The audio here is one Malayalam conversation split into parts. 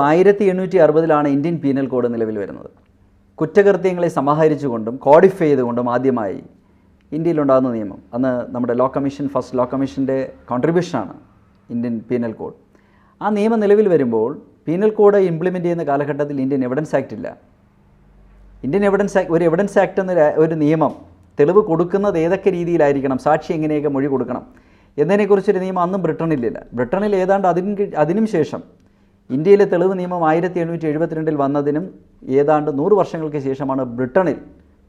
1860 ഇന്ത്യൻ പീനൽ കോഡ് നിലവിൽ വരുന്നത്. കുറ്റകൃത്യങ്ങളെ സമാഹരിച്ചുകൊണ്ടും കോഡിഫൈ ചെയ്തുകൊണ്ടും ആദ്യമായി ഇന്ത്യയിലുണ്ടാകുന്ന നിയമം. അന്ന് നമ്മുടെ ലോ കമ്മീഷൻ, ഫസ്റ്റ് ലോ കമ്മീഷൻ്റെ കോൺട്രിബ്യൂഷനാണ് ഇന്ത്യൻ പീനൽ കോഡ്. ആ നിയമം നിലവിൽ വരുമ്പോൾ പീനൽ കോഡ് ഇംപ്ലിമെൻ്റ് ചെയ്യുന്ന കാലഘട്ടത്തിൽ ഇന്ത്യൻ എവിഡൻസ് ആക്ട് ഇല്ല. ഇന്ത്യൻ എവിഡൻസ് ആക്ട് എന്ന ഒരു നിയമം തെളിവ് കൊടുക്കുന്നത് ഏതൊക്കെ രീതിയിലായിരിക്കണം, സാക്ഷി എങ്ങനെയൊക്കെ മൊഴി കൊടുക്കണം എന്നതിനെക്കുറിച്ചൊരു നിയമം അന്നും ബ്രിട്ടനിലില്ല. ബ്രിട്ടനിൽ ഏതാണ്ട് അതിനും ശേഷം ഇന്ത്യയിലെ തെളിവ് നിയമം 1872 വന്നതിനും ഏതാണ്ട് 100 വർഷങ്ങൾക്ക് ശേഷമാണ് ബ്രിട്ടനിൽ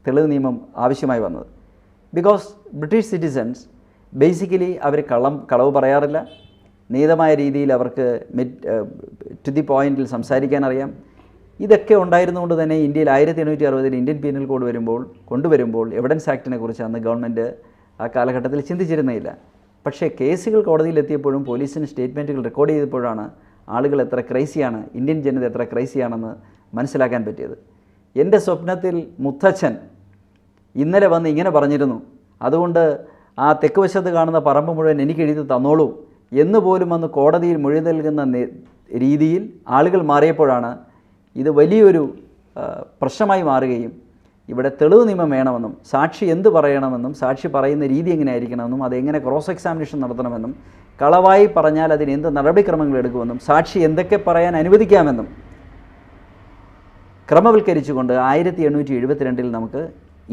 തെളിവ് നിയമം ആവശ്യമായി വന്നത്. ബിക്കോസ് ബ്രിട്ടീഷ് സിറ്റിസൺസ് ബേസിക്കലി അവർ കളവ് പറയാറില്ല, നീതമായ രീതിയിൽ അവർക്ക് ടു ദി പോയിന്റിൽ സംസാരിക്കാൻ അറിയാം. ഇതൊക്കെ ഉണ്ടായിരുന്നുകൊണ്ട് തന്നെ ഇന്ത്യയിൽ 1860 ഇന്ത്യൻ പീനൽ കോഡ് കൊണ്ടുവരുമ്പോൾ എവിഡൻസ് ആക്ടിനെ കുറിച്ച് അന്ന് ഗവൺമെൻറ് ആ കാലഘട്ടത്തിൽ ചിന്തിച്ചിരുന്നില്ല. പക്ഷേ കേസുകൾ കോടതിയിലെത്തിയപ്പോഴും പോലീസിന് സ്റ്റേറ്റ്മെൻറ്റുകൾ റെക്കോർഡ് ചെയ്തപ്പോഴാണ് ആളുകൾ എത്ര ക്രൈസിയാണ്, ഇന്ത്യൻ ജനത എത്ര ക്രൈസിയാണെന്ന് മനസ്സിലാക്കാൻ പറ്റിയത്. എൻ്റെ സ്വപ്നത്തിൽ മുത്തച്ഛൻ ഇന്നലെ വന്ന് ഇങ്ങനെ പറഞ്ഞിരുന്നു, അതുകൊണ്ട് ആ തെക്ക് വശത്ത് കാണുന്ന പറമ്പ് മുഴുവൻ എനിക്ക് എഴുതി തന്നോളൂ എന്ന് പോലും വന്ന് കോടതിയിൽ മൊഴി നൽകുന്ന രീതിയിൽ ആളുകൾ മാറിയപ്പോഴാണ് ഇത് വലിയൊരു പ്രശ്നമായി മാറുകയും ഇവിടെ തെളിവ് നിയമം വേണമെന്നും സാക്ഷി എന്ത് പറയണമെന്നും സാക്ഷി പറയുന്ന രീതി എങ്ങനെ ആയിരിക്കണമെന്നും അതെങ്ങനെ ക്രോസ് എക്സാമിനേഷൻ നടത്തണമെന്നും കളവായി പറഞ്ഞാൽ അതിന് എന്ത് നടപടിക്രമങ്ങൾ എടുക്കുമെന്നും സാക്ഷി എന്തൊക്കെ പറയാൻ അനുവദിക്കാമെന്നും ക്രമവൽക്കരിച്ചുകൊണ്ട് 1872 നമുക്ക്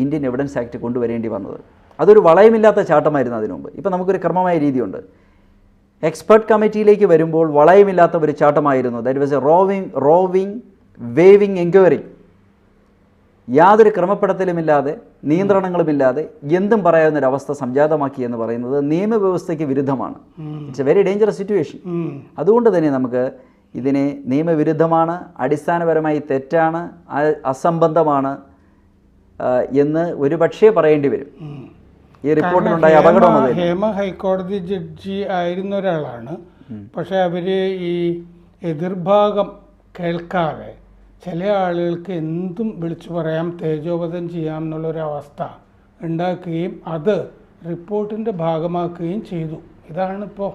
ഇന്ത്യൻ എവിഡൻസ് ആക്ട് കൊണ്ടുവരേണ്ടി വന്നത്. അതൊരു വളയമില്ലാത്ത ചാട്ടമായിരുന്നു അതിനു മുമ്പ്. ഇപ്പോൾ നമുക്കൊരു ക്രമമായ രീതിയുണ്ട്. എക്സ്പെർട്ട് കമ്മിറ്റിയിലേക്ക് വരുമ്പോൾ വളയമില്ലാത്ത ഒരു ചാട്ടമായിരുന്നു. That was a roving waving enquiry. യാതൊരു ക്രമപ്പെടുത്തലുമില്ലാതെ നിയന്ത്രണങ്ങളുമില്ലാതെ എന്തും പറയാവുന്നൊരവസ്ഥ സംജാതമാക്കി എന്ന് പറയുന്നത് നിയമവ്യവസ്ഥയ്ക്ക് വിരുദ്ധമാണ്. It's A very dangerous situation. അതുകൊണ്ട് തന്നെ നമുക്ക് ഇതിനെ നിയമവിരുദ്ധമാണ്, അടിസ്ഥാനപരമായി തെറ്റാണ്, അസംബന്ധമാണ് എന്ന് ഒരു പക്ഷേ പറയേണ്ടി വരും. ഈ റിപ്പോർട്ടിലുണ്ടായ അപകടം ഹേമ ഹൈക്കോടതി ജഡ്ജി ആയിരുന്ന ഒരാളാണ്. പക്ഷെ അവര് ഈ എതിർഭാഗം കേൾക്കാതെ ചില ആളുകൾക്ക് എന്തും വിളിച്ചു പറയാം, തേജോവധം ചെയ്യാം എന്നുള്ളൊരവസ്ഥ ഉണ്ടാക്കുകയും അത് റിപ്പോർട്ടിൻ്റെ ഭാഗമാക്കുകയും ചെയ്തു. ഇതാണിപ്പോൾ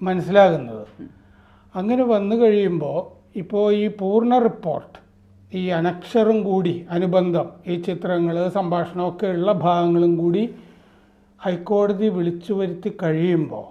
മനസ്സിലാകുന്നത്. അങ്ങനെ വന്നു കഴിയുമ്പോൾ ഇപ്പോൾ ഈ പൂർണ്ണ റിപ്പോർട്ട്, ഈ അനക്ഷരം കൂടി അനുബന്ധം, ഈ ചിത്രങ്ങൾ സംഭാഷണമൊക്കെ ഉള്ള ഭാഗങ്ങളും കൂടി ഹൈക്കോടതി വിളിച്ചു വരുത്തി കഴിയുമ്പോൾ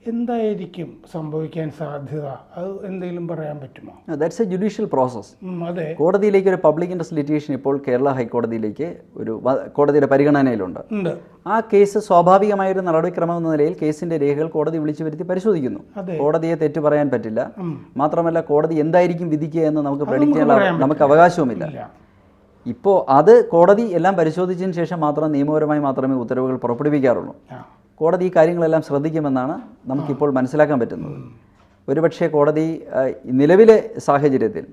എന്തായിരിക്കും സംഭവിക്കാൻ സാധ്യത? അത് എന്തെങ്കിലും പറയാൻ പറ്റുമോ? That's A judicial process. അതെ, കോടതിയിലേക്ക് ഒരു പബ്ലിക് ഇൻട്രസ്റ്റ് ലിറ്റിഗേഷൻ ഇപ്പോൾ കേരള ഹൈക്കോടതിയിലേക്ക് ഒരു കോടതിയുടെ പരിഗണനയിലുണ്ട്. ആ കേസ് സ്വാഭാവികമായൊരു നടപടിക്രമം എന്ന നിലയിൽ കേസിന്റെ രേഖകൾ കോടതി വിളിച്ചു വരുത്തി പരിശോധിക്കുന്നു. കോടതിയെ തെറ്റു പറയാൻ പറ്റില്ല. മാത്രമല്ല കോടതി എന്തായിരിക്കും വിധിക്കുക എന്ന് നമുക്ക് പ്രഡിക്റ്റ് ചെയ്യാൻ നമുക്ക് അവകാശവുമില്ല. ഇപ്പോൾ അത് കോടതി എല്ലാം പരിശോധിച്ചതിന് ശേഷം മാത്രം നിയമപരമായി മാത്രമേ ഉത്തരവുകൾ പുറപ്പെടുവിക്കാറുള്ളൂ. കോടതി ഈ കാര്യങ്ങളെല്ലാം ശ്രദ്ധിക്കുമെന്നാണ് നമുക്കിപ്പോൾ മനസ്സിലാക്കാൻ പറ്റുന്നത്. ഒരുപക്ഷെ കോടതി നിലവിലെ സാഹചര്യത്തിൽ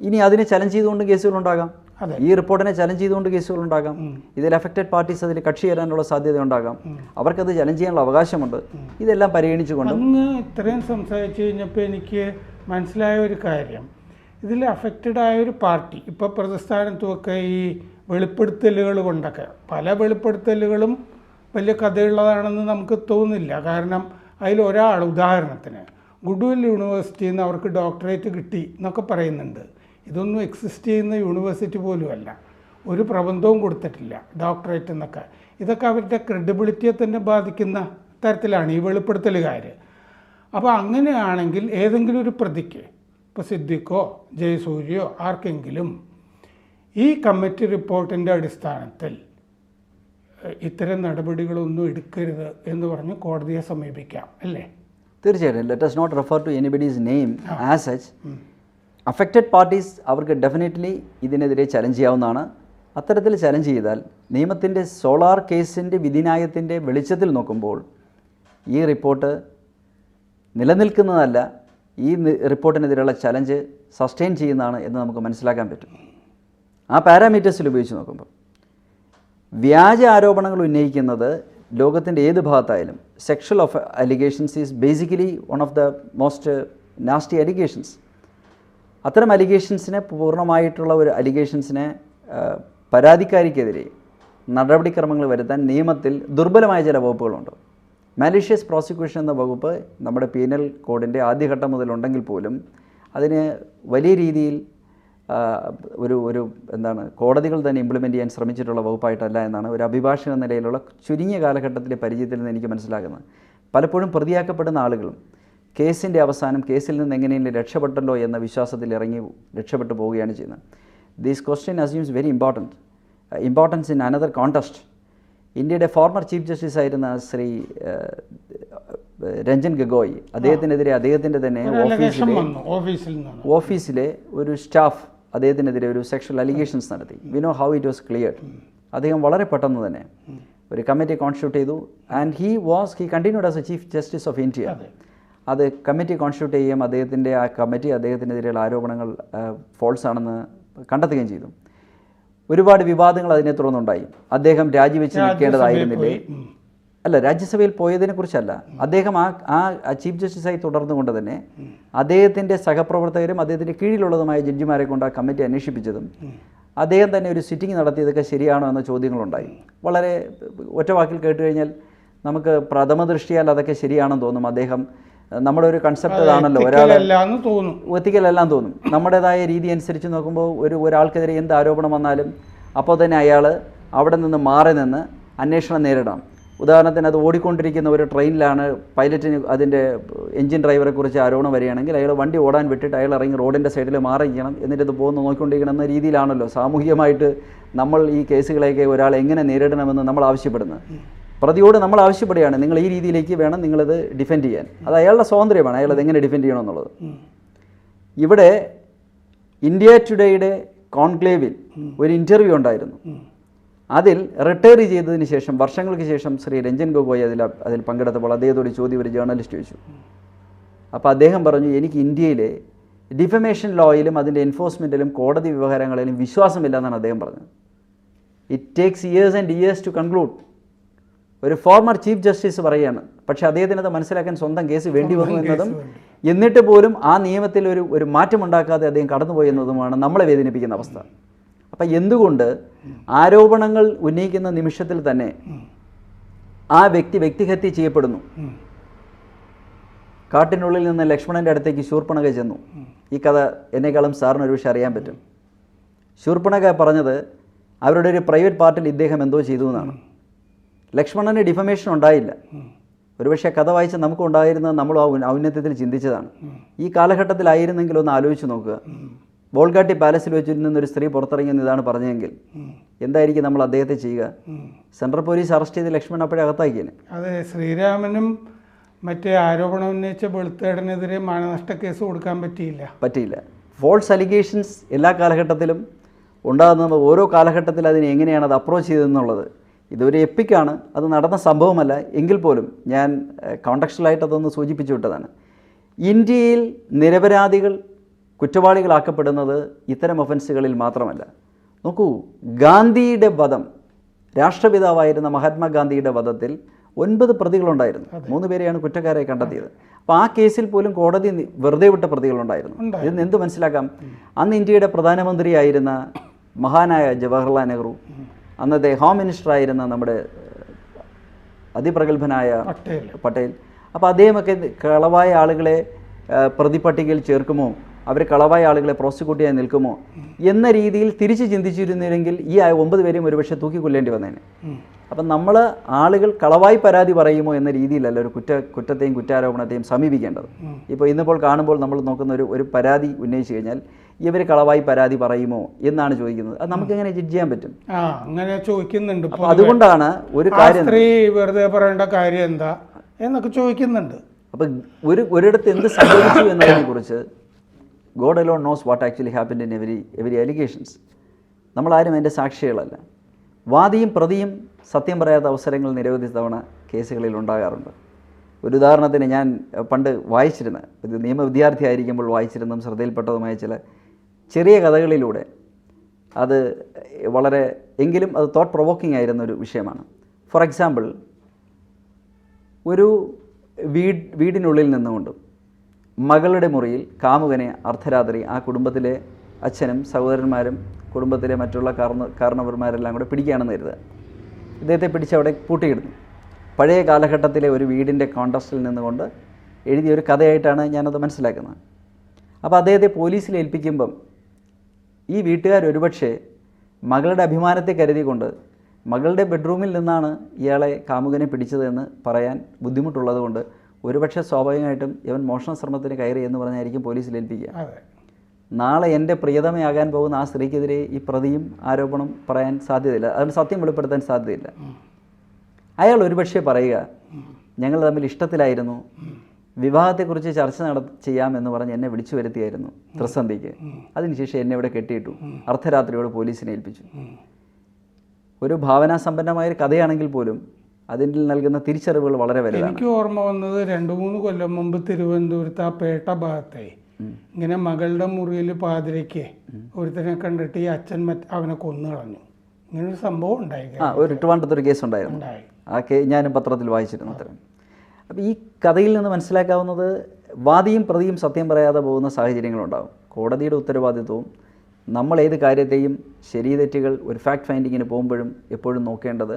ഇനി അതിനെ ചലഞ്ച് ചെയ്തുകൊണ്ട് കേസുകളുണ്ടാകാം, ഈ റിപ്പോർട്ടിനെ ചലഞ്ച് ചെയ്തുകൊണ്ട് കേസുകളുണ്ടാകാം, ഇതിൽ അഫക്റ്റഡ് പാർട്ടീസ് അതിൽ കക്ഷി ചേരാനുള്ള സാധ്യത ഉണ്ടാകാം. അവർക്കത് ചലഞ്ച് ചെയ്യാനുള്ള അവകാശമുണ്ട്. ഇതെല്ലാം പരിഗണിച്ചുകൊണ്ട് ഇത്രയും സംസാരിച്ചു കഴിഞ്ഞപ്പോൾ എനിക്ക് മനസ്സിലായ ഒരു കാര്യം, ഇതിൽ അഫക്റ്റഡ് ആയ ഒരു പാർട്ടി ഇപ്പോൾ പ്രതിസ്ഥാനത്തുമൊക്കെ ഈ വെളിപ്പെടുത്തലുകൾ കൊണ്ടൊക്കെ പല വെളിപ്പെടുത്തലുകളും വലിയ കഥയുള്ളതാണെന്ന് നമുക്ക് തോന്നില്ല. കാരണം അതിലൊരാൾ ഉദാഹരണത്തിന് ഗുഡ്വിൽ യൂണിവേഴ്സിറ്റിയിൽ നിന്ന് അവർക്ക് ഡോക്ടറേറ്റ് കിട്ടി എന്നൊക്കെ പറയുന്നുണ്ട്. ഇതൊന്നും എക്സിസ്റ്റ് ചെയ്യുന്ന യൂണിവേഴ്സിറ്റി പോലുമല്ല, ഒരു പ്രബന്ധവും കൊടുത്തിട്ടില്ല ഡോക്ടറേറ്റ് എന്നൊക്കെ. ഇതൊക്കെ അവരുടെ ക്രെഡിബിലിറ്റിയെ തന്നെ ബാധിക്കുന്ന തരത്തിലാണ് ഈ വെളിപ്പെടുത്തലുകാർ. അപ്പോൾ അങ്ങനെയാണെങ്കിൽ ഏതെങ്കിലും ഒരു പ്രതിക്ക്, ഇപ്പോൾ സിദ്ദിഖോ ജയസൂര്യയോ ആർക്കെങ്കിലും ഈ കമ്മിറ്റി റിപ്പോർട്ടിൻ്റെ അടിസ്ഥാനത്തിൽ ഇത്തരം നടപടികളൊന്നും എടുക്കരുത് എന്ന് പറഞ്ഞ് കോടതിയെ സമീപിക്കാം അല്ലേ? തീർച്ചയായിട്ടും. Let us not refer to anybody's name as such. Affected parties അവർക്ക് ഡെഫിനറ്റ്ലി ഇതിനെതിരെ ചലഞ്ച് ചെയ്യാവുന്നതാണ്. അത്തരത്തിൽ ചലഞ്ച് ചെയ്താൽ നിയമത്തിൻ്റെ സോളാർ കേസിൻ്റെ വിധിന്യായത്തിൻ്റെ വെളിച്ചത്തിൽ നോക്കുമ്പോൾ ഈ റിപ്പോർട്ട് നിലനിൽക്കുന്നതല്ല, ഈ റിപ്പോർട്ടിനെതിരെയുള്ള ചലഞ്ച് സസ്റ്റെയിൻ ചെയ്യുന്നതാണ് എന്ന് നമുക്ക് മനസ്സിലാക്കാൻ പറ്റും. ആ പാരാമീറ്റേഴ്സിൽ ഉപയോഗിച്ച് നോക്കുമ്പോൾ വ്യാജ ആരോപണങ്ങൾ ഉന്നയിക്കുന്നത് ലോകത്തിൻ്റെ ഏത് ഭാഗത്തായാലും sexual allegations is basically one of the most nasty allegations. അത്തരം അലിഗേഷൻസിനെ പൂർണ്ണമായിട്ടുള്ള ഒരു അലിഗേഷൻസിനെ പരാതിക്കാരിക്കെതിരെ നടപടിക്രമങ്ങൾ വരുത്താൻ നിയമത്തിൽ ദുർബലമായ ചില വകുപ്പുകളുണ്ട്. മാലീഷ്യസ് പ്രോസിക്യൂഷൻ എന്ന വകുപ്പ് നമ്മുടെ പീനൽ കോഡിൻ്റെ ആദ്യഘട്ടം മുതലുണ്ടെങ്കിൽ പോലും അതിന് വലിയ രീതിയിൽ ഒരു എന്താണ് കോടതികൾ തന്നെ ഇംപ്ലിമെൻറ്റ് ചെയ്യാൻ ശ്രമിച്ചിട്ടുള്ള വകുപ്പായിട്ടല്ല എന്നാണ് ഒരു അഭിഭാഷകൻ എന്ന നിലയിലുള്ള ചുരുങ്ങിയ കാലഘട്ടത്തിലെ പരിചയത്തിൽ നിന്ന് എനിക്ക് മനസ്സിലാക്കുന്നത്. പലപ്പോഴും പ്രതിയാക്കപ്പെടുന്ന ആളുകളും കേസിൻ്റെ അവസാനം കേസിൽ നിന്ന് എങ്ങനെയെങ്കിലും രക്ഷപ്പെട്ടല്ലോ എന്ന വിശ്വാസത്തിൽ ഇറങ്ങി രക്ഷപ്പെട്ടു പോവുകയാണ് ചെയ്യുന്നത്. This question assumes very importance in another contest. ഇന്ത്യയുടെ ഫോർമർ ചീഫ് ജസ്റ്റിസ് ആയിരുന്ന ശ്രീ രഞ്ജൻ ഗൊഗോയ്, അദ്ദേഹത്തിനെതിരെ അദ്ദേഹത്തിൻ്റെ തന്നെ ഓഫീസിലെ ഒരു സ്റ്റാഫ് അദ്ദേഹത്തിനെതിരെ ഒരു സെക്ഷൽ അലിഗേഷൻസ് നടത്തി. We know how it was cleared. അദ്ദേഹം വളരെ പെട്ടെന്ന് തന്നെ ഒരു കമ്മിറ്റി കോൺസ്റ്റിറ്റ്യൂട്ട് ചെയ്തു. And he continued as A chief justice of India. അത് കമ്മിറ്റി കോൺസ്റ്റിറ്റ്യൂട്ട് ചെയ്യുകയും അദ്ദേഹത്തിൻ്റെ ആ കമ്മിറ്റി അദ്ദേഹത്തിനെതിരെയുള്ള ആരോപണങ്ങൾ ഫോൾസ് ആണെന്ന് കണ്ടെത്തുകയും ചെയ്തു. ഒരുപാട് വിവാദങ്ങൾ അതിനെ തുടർന്നുണ്ടായി. അദ്ദേഹം രാജിവെച്ച് നിൽക്കേണ്ടതായിരുന്നില്ലേ? അല്ല, രാജ്യസഭയിൽ പോയതിനെക്കുറിച്ചല്ല. അദ്ദേഹം ആ ചീഫ് ജസ്റ്റിസായി തുടർന്നുകൊണ്ട് തന്നെ അദ്ദേഹത്തിൻ്റെ സഹപ്രവർത്തകരും അദ്ദേഹത്തിൻ്റെ കീഴിലുള്ളതുമായ ജഡ്ജിമാരെ കൊണ്ട് ആ കമ്മിറ്റി അന്വേഷിപ്പിച്ചതും അദ്ദേഹം തന്നെ ഒരു സിറ്റിംഗ് നടത്തിയതൊക്കെ ശരിയാണോ എന്ന ചോദ്യങ്ങളുണ്ടായി. വളരെ ഒറ്റവാക്കിൽ കേട്ട് കഴിഞ്ഞാൽ നമുക്ക് പ്രഥമ ദൃഷ്ടിയാൽ അതൊക്കെ ശരിയാണെന്ന് തോന്നും. അദ്ദേഹം നമ്മുടെ ഒരു കൺസെപ്റ്റ് അതാണല്ലോ, എത്തിക്കലെല്ലാം തോന്നും. നമ്മുടേതായ രീതി അനുസരിച്ച് നോക്കുമ്പോൾ ഒരാൾക്കെതിരെ എന്ത് ആരോപണം വന്നാലും അപ്പോൾ തന്നെ അയാൾ അവിടെ നിന്ന് മാറി നിന്ന് അന്വേഷണം നേരിടണം. ഉദാഹരണത്തിന് അത് ഓടിക്കൊണ്ടിരിക്കുന്ന ഒരു ട്രെയിനിലാണ് പൈലറ്റിന് അതിൻ്റെ എഞ്ചിൻ ഡ്രൈവറെക്കുറിച്ച് ആരോപണം വരികയാണെങ്കിൽ അയാൾ വണ്ടി ഓടാൻ വിട്ടിട്ട് അയാൾ ഇറങ്ങി റോഡിൻ്റെ സൈഡിൽ മാറിയിരിക്കണം, എന്നിട്ട് ഇത് പോകുന്ന നോക്കിക്കൊണ്ടിരിക്കണം എന്ന രീതിയിലാണല്ലോ സാമൂഹികമായിട്ട് നമ്മൾ ഈ കേസുകളെയൊക്കെ ഒരാൾ എങ്ങനെ നേരിടണമെന്ന് നമ്മൾ ആവശ്യപ്പെടുന്നത്. പ്രതിയോട് നമ്മൾ ആവശ്യപ്പെടുകയാണ്, നിങ്ങൾ ഈ രീതിയിലേക്ക് വേണം നിങ്ങളിത് ഡിഫെൻഡ് ചെയ്യാൻ. അത് അയാളുടെ സ്വാതന്ത്ര്യമാണ്, അയാൾ അതെങ്ങനെ ഡിഫെൻഡ് ചെയ്യണമെന്നുള്ളത്. ഇവിടെ ഇന്ത്യ ടുഡേയുടെ കോൺക്ലേവിൽ ഒരു ഇൻ്റർവ്യൂ ഉണ്ടായിരുന്നു. അതിൽ റിട്ടയർ ചെയ്തതിന് ശേഷം വർഷങ്ങൾക്ക് ശേഷം ശ്രീ രഞ്ജൻ ഗൊഗോയ് അതിൽ പങ്കെടുത്തപ്പോൾ അദ്ദേഹത്തോട് ചോദ്യം ഒരു ജേർണലിസ്റ്റ് ചോദിച്ചു. അപ്പോൾ അദ്ദേഹം പറഞ്ഞു, എനിക്ക് ഇന്ത്യയിലെ ഡിഫമേഷൻ ലോയിലും അതിൻ്റെ എൻഫോഴ്സ്മെൻറ്റിലും കോടതി വ്യവഹാരങ്ങളിലും വിശ്വാസമില്ല എന്നാണ് അദ്ദേഹം പറഞ്ഞത്. It takes years and years to conclude. ഒരു ഫോർമർ ചീഫ് ജസ്റ്റിസ് പറയുകയാണ്. പക്ഷേ അദ്ദേഹത്തിനത് മനസ്സിലാക്കാൻ സ്വന്തം കേസ് വേണ്ടി വന്നു എന്നതും എന്നിട്ട് പോലും ആ നിയമത്തിൽ ഒരു മാറ്റമുണ്ടാക്കാതെ അദ്ദേഹം കടന്നുപോയി എന്നതുമാണ് നമ്മളെ വേദനിപ്പിക്കുന്ന അവസ്ഥ. അപ്പം എന്തുകൊണ്ട് ആരോപണങ്ങൾ ഉന്നയിക്കുന്ന നിമിഷത്തിൽ തന്നെ ആ വ്യക്തിഹത്യ ചെയ്യപ്പെടുന്നു? കാട്ടിനുള്ളിൽ നിന്ന് ലക്ഷ്മണൻ്റെ അടുത്തേക്ക് ശൂർപ്പണഖ ചെന്നു. ഈ കഥ എന്നെക്കാളും സാറിന് ഒരുപക്ഷെ അറിയാൻ പറ്റും. ശൂർപ്പണഖ പറഞ്ഞത് അവരുടെ ഒരു പ്രൈവറ്റ് പാർട്ടിൽ ഇദ്ദേഹം എന്തോ ചെയ്തു എന്നാണ്. ലക്ഷ്മണന് ഡിഫമേഷൻ ഉണ്ടായില്ല. ഒരുപക്ഷെ കഥ വായിച്ച് നമുക്ക് ഉണ്ടായിരുന്നത് നമ്മൾ ആ ഔന്നത്യത്തിൽ ചിന്തിച്ചതാണ്. ഈ കാലഘട്ടത്തിലായിരുന്നെങ്കിൽ ഒന്ന് ആലോചിച്ച് നോക്കുക. ബോൾഗാട്ടി പാലസിൽ വെച്ചിരുന്നൊരു സ്ത്രീ പുറത്തിറങ്ങിയെന്ന് ഇതാണ് പറഞ്ഞതെങ്കിൽ എന്തായിരിക്കും നമ്മൾ അദ്ദേഹത്തെ ചെയ്യുക? സെൻട്രൽ പോലീസ് അറസ്റ്റ് ചെയ്ത് ലക്ഷ്മൺ അപ്പോഴേ അകത്താക്കിയേനെ. അതെ, ശ്രീരാമനും മറ്റേ ആരോപണം ഉന്നയിച്ച വെളുത്തേടനെതിരെ മാനനഷ്ട കേസ് കൊടുക്കാൻ പറ്റിയില്ല. ഫോൾസ് അലിഗേഷൻസ് എല്ലാ കാലഘട്ടത്തിലും ഉണ്ടാകുന്നത്. ഓരോ കാലഘട്ടത്തിൽ അതിനെ എങ്ങനെയാണ് അത് അപ്രോച്ച് ചെയ്തതെന്നുള്ളത് ഇതൊരു എപ്പിക്കാണ്. അത് നടന്ന സംഭവമല്ല എങ്കിൽ പോലും ഞാൻ കോണ്ടക്സ്റ്റലായിട്ട് അതൊന്ന് സൂചിപ്പിച്ചു വിട്ടതാണ്. ഇന്ത്യയിൽ നിരപരാധികൾ കുറ്റവാളികളാക്കപ്പെടുന്നത് ഇത്തരം ഒഫൻസുകളിൽ മാത്രമല്ല. നോക്കൂ, ഗാന്ധിയുടെ വധം, രാഷ്ട്രപിതാവായിരുന്ന മഹാത്മാഗാന്ധിയുടെ വധത്തിൽ 9 പ്രതികളുണ്ടായിരുന്നു. 3 പേരെയാണ് കുറ്റക്കാരായി കണ്ടെത്തിയത്. അപ്പോൾ ആ കേസിൽ പോലും കോടതി വെറുതെ വിട്ട പ്രതികളുണ്ടായിരുന്നു. ഇതിന് എന്ത് മനസ്സിലാക്കാം? അന്ന് ഇന്ത്യയുടെ പ്രധാനമന്ത്രിയായിരുന്ന മഹാനായ ജവഹർലാൽ നെഹ്റു, അന്നത്തെ ഹോം മിനിസ്റ്ററായിരുന്ന നമ്മുടെ അതിപ്രഗത്ഭനായ പട്ടേൽ, അപ്പോൾ അദ്ദേഹമൊക്കെ കളവായ ആളുകളെ പ്രതിപട്ടികയിൽ ചേർക്കുമോ, അവർ കളവായ ആളുകളെ പ്രോസിക്യൂട്ട് ചെയ്യാൻ നിൽക്കുമോ എന്ന രീതിയിൽ തിരിച്ച് ചിന്തിച്ചിരുന്നില്ലെങ്കിൽ ഈ 9 പേരെയും ഒരുപക്ഷെ തൂക്കിക്കൊല്ലേണ്ടി വന്നേനെ. അപ്പം നമ്മൾ ആളുകൾ കളവായി പരാതി പറയുമോ എന്ന രീതിയിലല്ല ഒരു കുറ്റത്തെയും കുറ്റാരോപണത്തെയും സമീപിക്കേണ്ടത്. ഇപ്പോൾ ഇന്നിപ്പോൾ കാണുമ്പോൾ നമ്മൾ നോക്കുന്ന ഒരു പരാതി ഉന്നയിച്ചു കഴിഞ്ഞാൽ ഇവർ കളവായി പരാതി പറയുമോ എന്നാണ് ചോദിക്കുന്നത്. അത് നമുക്ക് എങ്ങനെ ജഡ്ജ് ചെയ്യാൻ പറ്റും? അങ്ങനെ ചോദിക്കുന്നുണ്ട്. അപ്പോൾ അതുകൊണ്ടാണ് ഒരു കാര്യം, സ്ത്രീ വെറുതെ പറയേണ്ട കാര്യം എന്താ എന്നൊക്കെ ചോദിക്കുന്നുണ്ട്. അപ്പം ഒരിടത്ത് എന്ത് സംഭവിച്ചു എന്നതിനെക്കുറിച്ച് God alone knows what actually happened in every allegations. നമ്മളാരും അതിൻ്റെ സാക്ഷികളല്ല. വാദിയും പ്രതിയും സത്യം പറയാത്ത അവസരങ്ങൾ നിരവധി തവണ കേസുകളിൽ ഉണ്ടാകാറുണ്ട്. ഒരു ഉദാഹരണത്തിന് ഞാൻ പണ്ട് വായിച്ചിരുന്ന ഒരു നിയമ വിദ്യാർത്ഥി ആയിരിക്കുമ്പോൾ വായിച്ചിരുന്നതും ശ്രദ്ധയിൽപ്പെട്ടതുമായ ചില ചെറിയ കഥകളിലൂടെ അത് വളരെ എങ്കിലും അത് തോട്ട് പ്രൊവോക്കിംഗ് ആയിരുന്ന ഒരു വിഷയമാണ്. ഫോർ എക്സാമ്പിൾ, ഒരു വീടിനുള്ളിൽ നിന്നുകൊണ്ടും മകളുടെ മുറിയിൽ കാമുകനെ അർദ്ധരാത്രി ആ കുടുംബത്തിലെ അച്ഛനും സഹോദരന്മാരും കുടുംബത്തിലെ മറ്റുള്ള കാരണവന്മാരെല്ലാം കൂടെ പിടിക്കുകയാണെന്ന് കരുതുക. ഇദ്ദേഹത്തെ പിടിച്ച് അവിടെ പൂട്ടിയിടുന്നു. പഴയ കാലഘട്ടത്തിലെ ഒരു വീടിൻ്റെ കോണ്ടസ്റ്റിൽ നിന്നുകൊണ്ട് എഴുതിയൊരു കഥയായിട്ടാണ് ഞാനത് മനസ്സിലാക്കുന്നത്. അപ്പോൾ അദ്ദേഹത്തെ പോലീസിൽ ഏൽപ്പിക്കുമ്പം ഈ വീട്ടുകാർ ഒരുപക്ഷെ മകളുടെ അഭിമാനത്തെ കരുതിക്കൊണ്ട് മകളുടെ ബെഡ്റൂമിൽ നിന്നാണ് ഇയാളെ കാമുകനെ പിടിച്ചതെന്ന് പറയാൻ ബുദ്ധിമുട്ടുള്ളതുകൊണ്ട് ഒരുപക്ഷെ സ്വാഭാവികമായിട്ടും ഇവൻ മോഷണ ശ്രമത്തിന് കയറി എന്ന് പറഞ്ഞായിരിക്കും പോലീസിൽ ഏൽപ്പിക്കുക. നാളെ എൻ്റെ പ്രിയതമയാകാൻ പോകുന്ന ആ സ്ത്രീക്കെതിരെ ഈ പ്രതിയും ആരോപണം പറയാൻ സാധ്യതയില്ല, അതിന് സത്യം വെളിപ്പെടുത്താൻ സാധ്യതയില്ല. അയാൾ ഒരുപക്ഷെ പറയുക ഞങ്ങൾ തമ്മിൽ ഇഷ്ടത്തിലായിരുന്നു, വിവാഹത്തെക്കുറിച്ച് ചർച്ച ചെയ്യാമെന്ന് പറഞ്ഞ് എന്നെ വിളിച്ചു വരുത്തിയായിരുന്നു ത്രിസന്ധിക്ക്, അതിനുശേഷം എന്നെ ഇവിടെ കെട്ടിയിട്ടു, അർദ്ധരാത്രിയോട് പോലീസിനെ ഏൽപ്പിച്ചു. ഒരു ഭാവനാസമ്പന്നമായൊരു കഥയാണെങ്കിൽ പോലും അതിൽ നൽകുന്ന തിരിച്ചറിവുകൾ വളരെ വലുതാണ്. എനിക്ക് ഓർമ്മ വന്നത് 2-3 കൊല്ലം മുമ്പ് തിരുവനന്തപുരത്ത് ആ പേട്ട ഭാഗത്തെ ഇങ്ങനെ മകളുടെ മുറിയിൽ പാതിരയ്ക്ക് ഒരുത്തനെ കണ്ടിട്ട് ഈ അച്ഛൻ അവനെ കൊന്നു കളഞ്ഞു, ഇങ്ങനൊരു സംഭവം ഉണ്ടായി. ഒരു ട്രിവാൻഡ്രത്തൊരു കേസ് ഉണ്ടായിരുന്നു, ആ ഞാനും പത്രത്തിൽ വായിച്ചിരുന്നു അത്തരം. അപ്പോൾ ഈ കഥയിൽ നിന്ന് മനസ്സിലാക്കാവുന്നത് വാദിയും പ്രതിയും സത്യം പറയാതെ പോകുന്ന സാഹചര്യങ്ങളുണ്ടാകും. കോടതിയുടെ ഉത്തരവാദിത്വവും നമ്മൾ ഏത് കാര്യത്തെയും ശരി തെറ്റുകൾ ഒരു ഫാക്ട് ഫൈൻഡിങ്ങിന് പോകുമ്പോഴും എപ്പോഴും നോക്കേണ്ടത്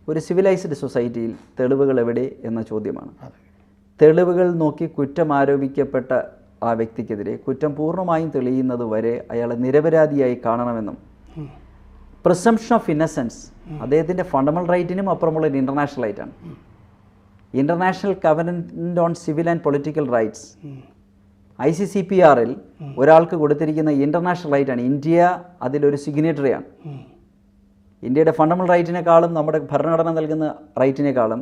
ഒരു സിവിലൈസ്ഡ് സൊസൈറ്റിയിൽ തെളിവുകൾ എവിടെ എന്ന ചോദ്യമാണ്. തെളിവുകൾ നോക്കി കുറ്റം ആരോപിക്കപ്പെട്ട ആ വ്യക്തിക്കെതിരെ കുറ്റം പൂർണ്ണമായും തെളിയുന്നത് വരെ അയാളെ നിരപരാധിയായി കാണണമെന്നും പ്രിസംപ്ഷൻ ഓഫ് ഇന്നസെൻസ് അദ്ദേഹത്തിൻ്റെ ഫണ്ടമെൻ്റൽ റൈറ്റിനും അപ്പുറമുള്ള ഒരു ഇൻ്റർനാഷണൽ റൈറ്റാണ്. International covenant on civil and political rights ICCPRൽ ഒരാൾക്ക് കൊടുത്തിരിക്കുന്ന ഇൻ്റർനാഷണൽ റൈറ്റാണ്. ഇന്ത്യ അതിലൊരു സിഗ്നേറ്ററിയാണ്. ഇന്ത്യയുടെ ഫണ്ടമെൻ്റൽ റൈറ്റിനേക്കാളും നമ്മുടെ ഭരണഘടന നൽകുന്ന റൈറ്റിനേക്കാളും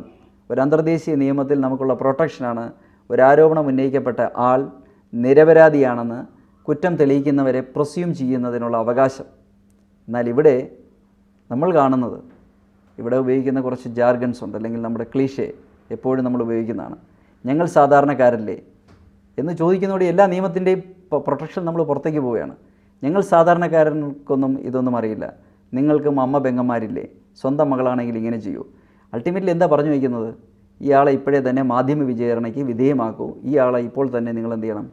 ഒരു അന്തർദേശീയ നിയമത്തിൽ നമുക്കുള്ള പ്രൊട്ടക്ഷനാണ് ഒരാരോപണം ഉന്നയിക്കപ്പെട്ട ആൾ നിരപരാധിയാണെന്ന് കുറ്റം തെളിയിക്കുന്നവരെ പ്രൊസ്യൂം ചെയ്യുന്നതിനുള്ള അവകാശം. എന്നാൽ ഇവിടെ നമ്മൾ കാണുന്നത്, ഇവിടെ ഉപയോഗിക്കുന്ന കുറച്ച് ജാർഗൻസ് ഉണ്ട്, അല്ലെങ്കിൽ നമ്മുടെ ക്ലീഷേ എപ്പോഴും നമ്മൾ ഉപയോഗിക്കുന്നതാണ്. ഞങ്ങൾ സാധാരണക്കാരല്ലേ എന്ന് ചോദിക്കുന്നതോടെ എല്ലാ നിയമത്തിൻ്റെയും പ്രൊട്ടക്ഷൻ നമ്മൾ പുറത്തേക്ക് പോവുകയാണ്. ഞങ്ങൾ സാധാരണക്കാരൻക്കൊന്നും ഇതൊന്നും അറിയില്ല, നിങ്ങൾക്കും അമ്മ പെങ്ങന്മാരില്ലേ, സ്വന്തം മകളാണെങ്കിൽ ഇങ്ങനെ ചെയ്യൂ. അൾട്ടിമേറ്റ്ലി എന്താ പറഞ്ഞു വയ്ക്കുന്നത്? ഇയാളെ ഇപ്പോഴേ തന്നെ മാധ്യമ വിചാരണയ്ക്ക് വിധേയമാക്കൂ, ഈ ആളെ ഇപ്പോൾ തന്നെ നിങ്ങൾ എന്ത് ചെയ്യണം,